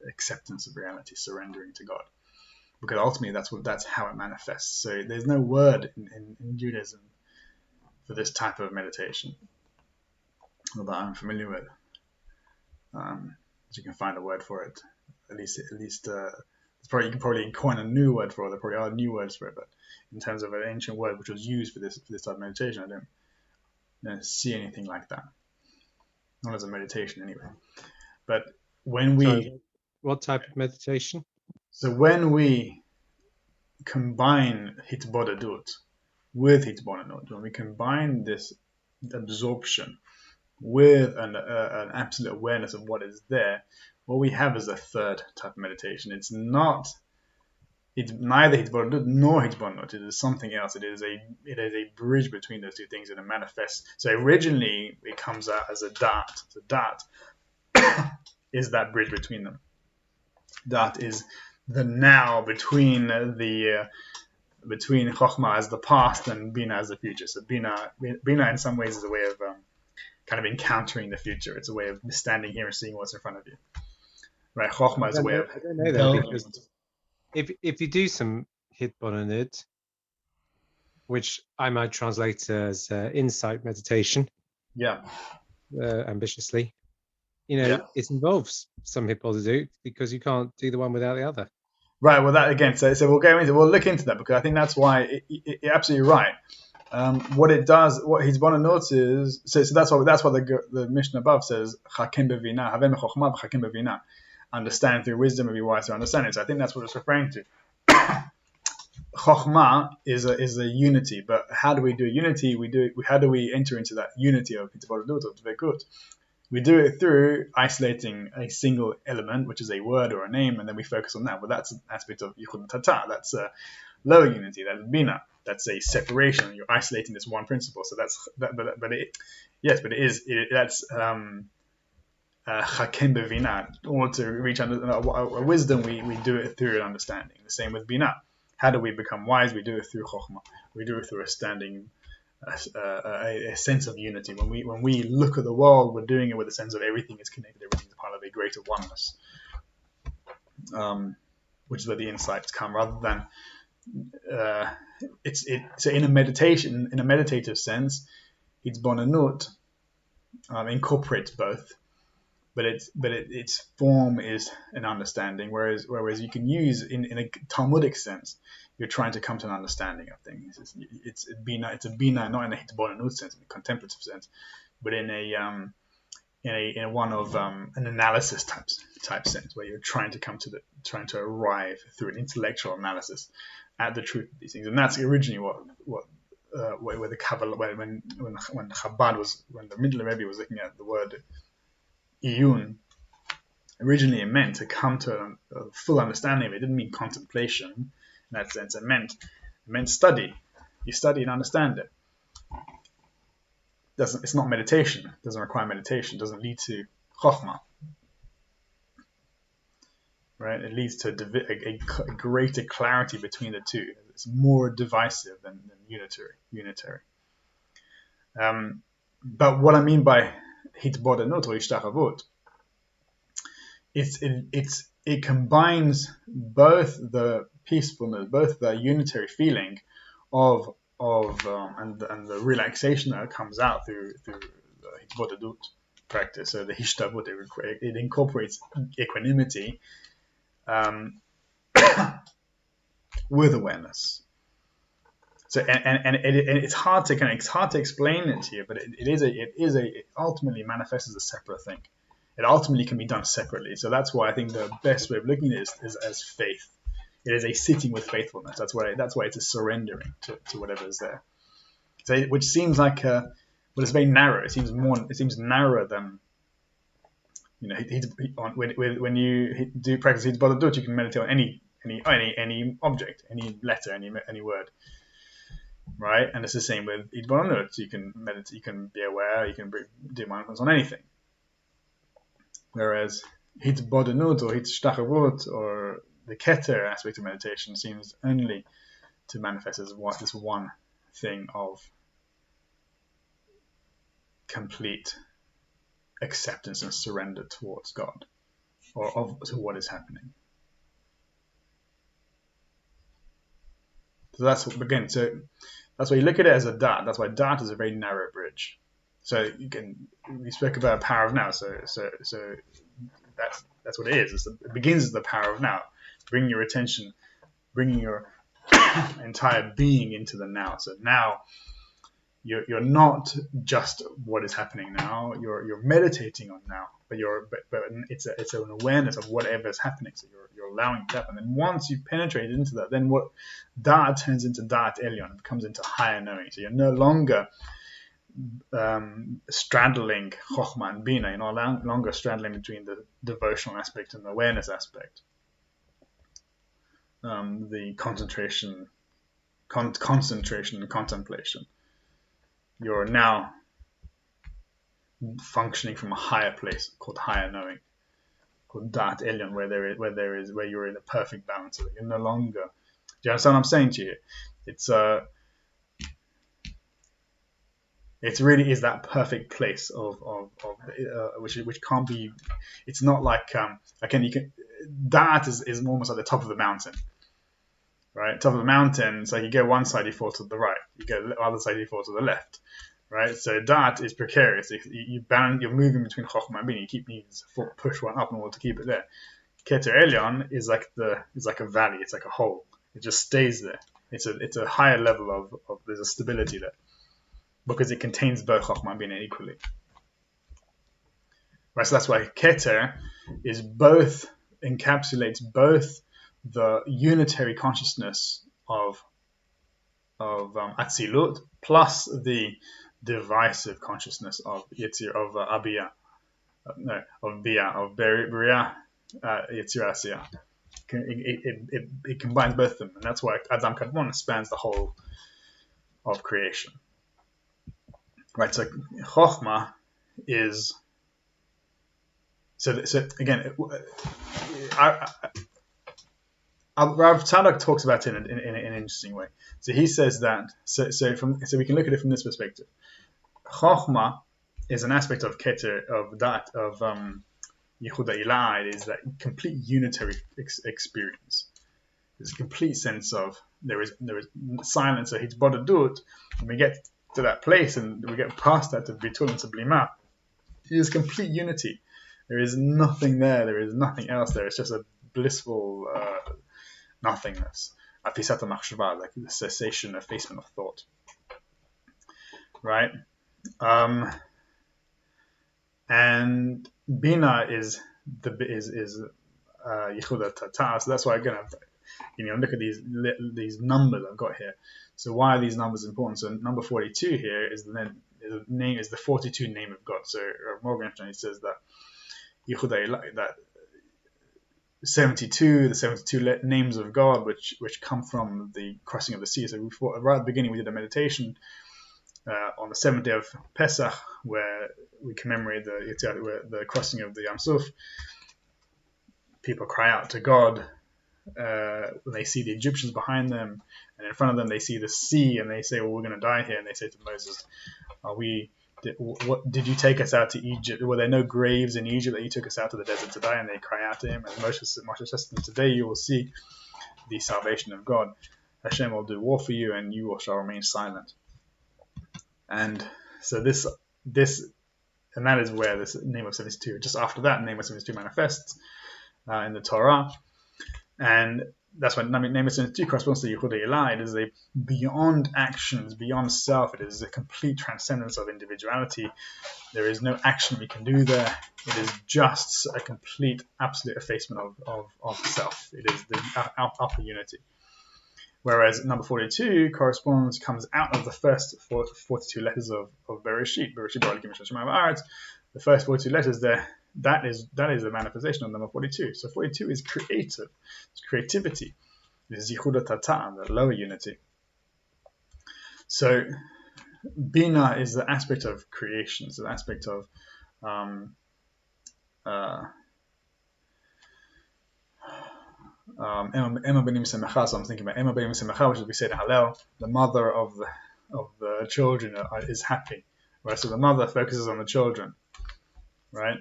acceptance of reality, surrendering to God. Because ultimately, that's how it manifests. So there's no word in Judaism for this type of meditation that I'm familiar with. you can find a word for it. At least you can probably coin a new word for it. There probably are new words for it, but in terms of an ancient word which was used for this type of meditation, I don't see anything like that. Not as a meditation anyway. But when what type of meditation? So when we combine hitbodedut with hitbonenut, when we combine this absorption with an absolute awareness of what is there, what we have is a third type of meditation. It's neither hitbonenut nor hitbonenut. It is something else. It is a bridge between those two things, and it manifests. So originally it comes out as a dart. So dart is that bridge between them. Dart is the now between Hochmah as the past and Binah as the future. So Binah in some ways is a way of kind of encountering the future. It's a way of standing here and seeing what's in front of you. Right? Hochmah is a way of. I don't know that, because if you do some hitbonenut, which I might translate as insight meditation, ambitiously, it involves some hitbonenut, because you can't do the one without the other. Right. Well, that again. So we'll look into that, because I think that's why you're absolutely right. What it does, what hitbonenut is, so that's what the Mishnah above says. Chakim bevina, havem chochma v'chakim bevina. Understand through wisdom and be wise through understanding. So I think that's what it's referring to. Chochma is a unity, but how do we do a unity? How do we enter into that unity of hitbonenut or dvekut? We do it through isolating a single element, which is a word or a name, and then we focus on that. Well, that's an aspect of yichud tata. That's a lower unity. That's bina. That's a separation. You're isolating this one principle. So that's that. That's chakim bevina. In order to reach a wisdom, we do it through an understanding. The same with bina. How do we become wise? We do it through chokhmah. We do it through a sense of unity. When we look at the world, we're doing it with a sense of everything is connected, everything is part of a greater oneness, which is where the insights come, rather than so in a meditative sense, hitbonenut incorporates both, but its form is an understanding, whereas you can use in a Talmudic sense, you're trying to come to an understanding of things. It's a bina, not in a hitbonenut sense, in a contemplative sense, but in a one of an analysis type sense, where you're trying to arrive through an intellectual analysis at the truth of these things. And that's originally where the Kabbalah, when the Middle Rebbe was looking at the word iyun, originally it meant to come to a full understanding of it. It didn't mean contemplation in that sense. It meant study. You study and understand it. It's not meditation. It doesn't require meditation. It doesn't lead to chokhmah. Right? It leads to a greater clarity between the two. It's more divisive than unitary. But what I mean by hitbonenut or ishtachavut, it combines both the peacefulness, both the unitary feeling of and the relaxation that comes out through the hitbonenut practice. So the hishtavut, it incorporates equanimity with awareness. So and it's hard to explain it to you, but it ultimately manifests as a separate thing. It ultimately can be done separately. So that's why I think the best way of looking at it is as faith. It is a sitting with faithfulness. That's why it's a surrendering to whatever is there. So which seems like but it's very narrow. It seems narrower than, when you do practice hitbonenut, you can meditate on any object, any letter, any word, right? And it's the same with hitbonenut. You can meditate, you can be aware, you can do mindfulness on anything. Whereas hitbonenut or hishtachavut or the Keter aspect of meditation seems only to manifest as this one thing of complete acceptance and surrender towards God, or to what is happening. So that's why you look at it as a dart. That's why dart is a very narrow bridge. So we spoke about power of now. So that's what it is. It begins as the power of now. Bring your attention, bringing your entire being into the now. So now you're not just what is happening now. You're meditating on now, but it's an awareness of whatever is happening. So you're allowing it to happen. And once you penetrate into that, then what Da'at turns into Da'at Elyon. It becomes into higher knowing. So you're no longer straddling Hochmah and Binah. You're no longer straddling between the devotional aspect and the awareness aspect. The concentration and contemplation. You're now functioning from a higher place called higher knowing, called Da'at Elyon, where you're in a perfect balance. You're no longer. Do you understand what I'm saying to you? It really is that perfect place of which can't be. It's not like Da'at is almost at the top of the mountain. Right, top of the mountain. So you go one side, you fall to the right. You go the other side, you fall to the left. Right. So Da'at is precarious. You're moving between Hochmah and Binah. You keep needing to push one up in order to keep it there. Keter Elyon is like a valley. It's like a hole. It just stays there. It's a higher level of there's a stability there because it contains both Hochmah and Binah equally. Right. So that's why Keter is encapsulates both the unitary consciousness of Atzilut plus the divisive consciousness of Yetzirah, of Abiyah, of Biyah, of Beriah, Yetzirah, Asiyah. It combines both of them, and that's why Adam Kadmon spans the whole of creation. Right. So Chochmah is so again. Rav Tzadok talks about it in an interesting way. So he says that so we can look at it from this perspective. Chochmah is an aspect of Keter of Yehuda Ilah. It is that complete unitary experience. There's a complete sense of there is silence. So Hitbodadut, when we get to that place and we get past that to Bitul and Sublima, it is complete unity. There is nothing there. There is nothing else there. It's just a blissful nothingness, afisat machshava, like the cessation, effacement of thought. Right, and Bina is Yehuda Tata. So that's why I'm gonna, look at these numbers I've got here. So why are these numbers important? So number 42 here is the 42 name of God. So Morgan says that Yehuda, that the 72 names of God, which come from the crossing of the sea. So right at the beginning, we did a meditation on the 7th day of Pesach, where we commemorate the crossing of the Yam Suf. People cry out to God when they see the Egyptians behind them, and in front of them they see the sea, and they say, "Well, we're going to die here." And they say to Moses, Did you take us out to Egypt? Were there no graves in Egypt that you took us out to the desert to die? And they cry out to him. And Moshe says to them, today you will see the salvation of God. Hashem will do war for you, and you shall remain silent. And so this, and that is where this name of 72. Just after that, name of 72 manifests in the Torah, and that's why name of 72 corresponds to Yehuda Ilah. It is a beyond actions, beyond self. It is a complete transcendence of individuality. There is no action we can do there. It is just a complete, absolute effacement of self. It is the upper unity. Whereas number 42 comes out of the first 42 letters of Bereshit. Bereshit bara Elokim et Hashemayim va'aretz. The first 42 letters there, that is the manifestation of number 42. So 42 is creative. It's creativity. It is Yichuda Tata, the lower unity. So Bina is the aspect of creation. It's the aspect of Emma Benim Semecha. So I'm thinking about Emma Benim Semecha, which is we said Hallel, the mother of the children is happy. Right? So the mother focuses on the children. Right?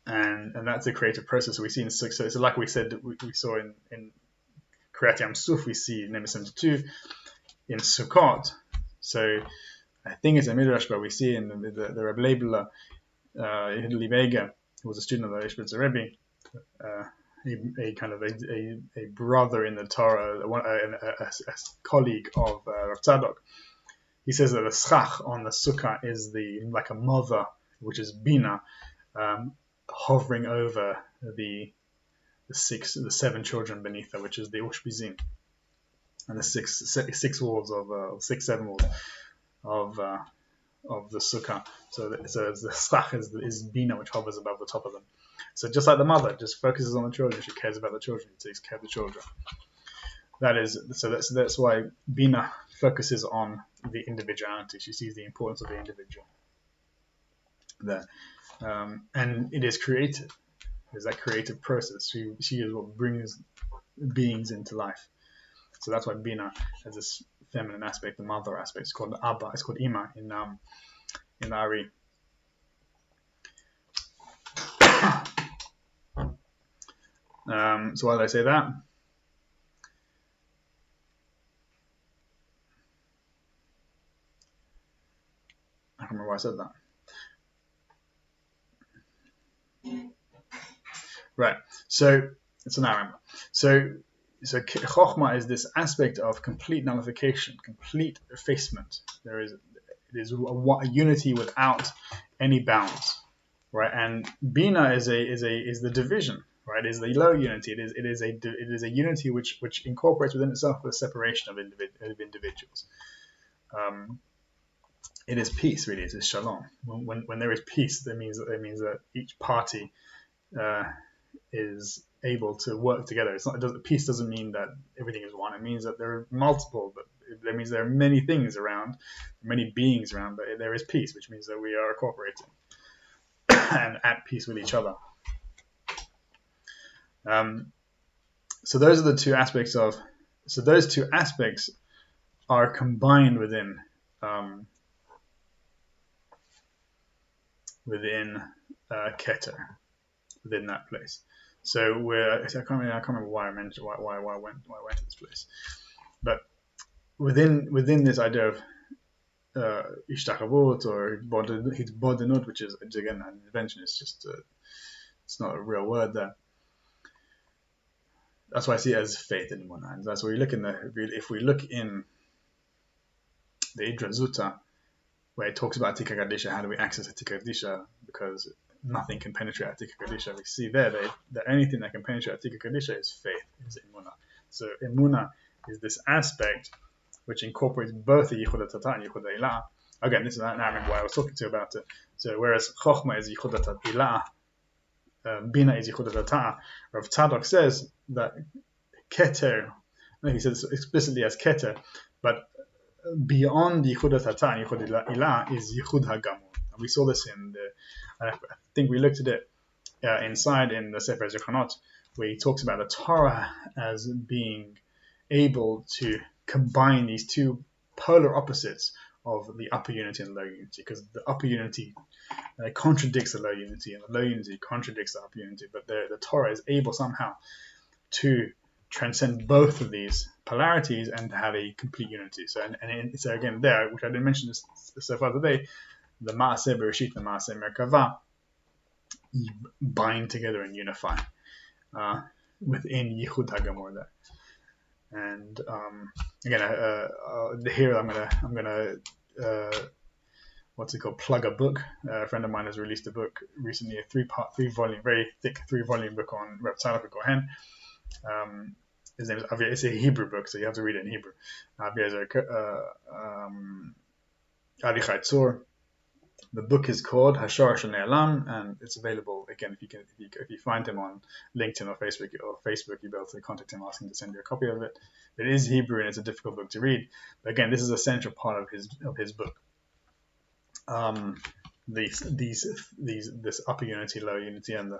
And that's a creative process. We see so like we said, we saw in Kriyat Yam Suf, we see Name 72 in Sukkot. So I think it's a midrash, but we see in the Reb Leibler, Libega, who was a student of the Ishbitzer Rebbe, a kind of a brother in the Torah, a colleague of Rav Tzadok. He says that the schach on the sukkah is like a mother, which is Binah, hovering over the seven children beneath her, which is the Ushpizim, and the seven walls of the sukkah. So the schach is Binah, which hovers above the top of them. So just like the mother just focuses on the children, she cares about the children, she takes care of the children. That's why Binah focuses on the individuality. She sees the importance of the individual there, and it is creative. There's that creative process. She is what brings beings into life. So that's why Binah has this feminine aspect, the mother aspect. It's called Abba. It's called Ima in the Ari. So why did I say that? I can't remember why I said that. Right. So it's an hour. So Chochmah is this aspect of complete nullification, complete effacement. It is a unity without any bounds, right? And Binah is the division, right? Is the low unity. It is a unity which incorporates within itself the separation of individuals. It is peace, really. It is shalom. When there is peace, that means that each party is able to work together. Peace doesn't mean that everything is one. It means that there are multiple. But that means there are many things around, many beings around. But there is peace, which means that we are cooperating and at peace with each other. So those are the two aspects of. So those two aspects are combined within Keter, within that place. So I can't remember why I mentioned why I went to this place, but within this idea of ishtachavut or hitbodenut, which is again an invention. It's just it's not a real word there. That's why I see it as faith in one hand. That's where we look if we look in the Idra Zuta, where it talks about Atik Kadisha, how do we access Atik Kadisha? Because nothing can penetrate Atik Kadisha. We see there that the only thing that can penetrate Atik Kadisha is faith, is Emunah. So Emunah is this aspect which incorporates both the Yichud HaTata and Yichud HaIlah. Again, this is now I remember why I was talking to you about it. So whereas Chochmah is Yichud HaTata, Binah is Yichud HaTata, Rav Tzadok says that Keter, he says explicitly as Keter, but beyond Yichud HaTata and Yichud HaIlah is Yichud HaGamur. And we saw this I think we looked at it inside in the Sefer Yetzirah, where he talks about the Torah as being able to combine these two polar opposites of the upper unity and the low unity, because the upper unity contradicts the low unity, and the low unity contradicts the upper unity, but the Torah is able somehow to transcend both of these polarities and to have a complete unity. So so again there, which I didn't mention this so far today, the Maaseh Bereshit and the Maaseh Merkavah bind together and unify within Yichud HaGamor there. And again, here I'm gonna what's it called? Plug a book. A friend of mine has released a book recently, a 3-volume, very thick 3-volume book on Reb Tzadok Kohen. His name is Avia. It's a Hebrew book, so you have to read it in Hebrew. Avia Avichai Tzor. The book is called Hashar Shel Ne'alam, and it's available again if you find him on LinkedIn or Facebook, you'll be able to contact him, ask him to send you a copy of it. It is Hebrew and it's a difficult book to read, but again, this is a central part of his book. This upper unity, lower unity, and the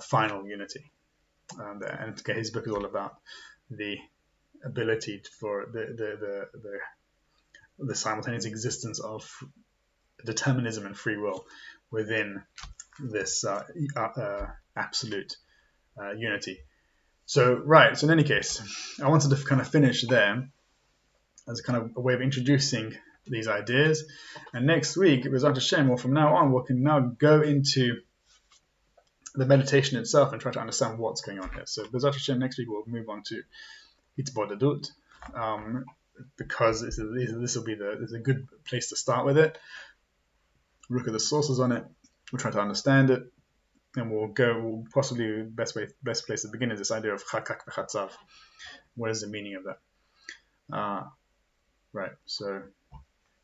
final unity. And his book is all about the ability for the simultaneous existence of determinism and free will within this absolute unity. So in any case, I wanted to kind of finish there as kind of a way of introducing these ideas. And next week, B'ezrat Hashem, or from now on, we can now go into the meditation itself and try to understand what's going on here. So B'ezrat Hashem, next week we'll move on to Hitbodedut, because this will be a good place to start with it. Look at the sources on it. We'll try to understand it, and we'll possibly best place to begin is this idea of Chakak v'Chatzav. What is the meaning of that? Right. So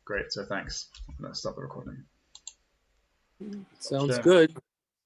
great. So thanks. I'm gonna stop the recording. Sounds good.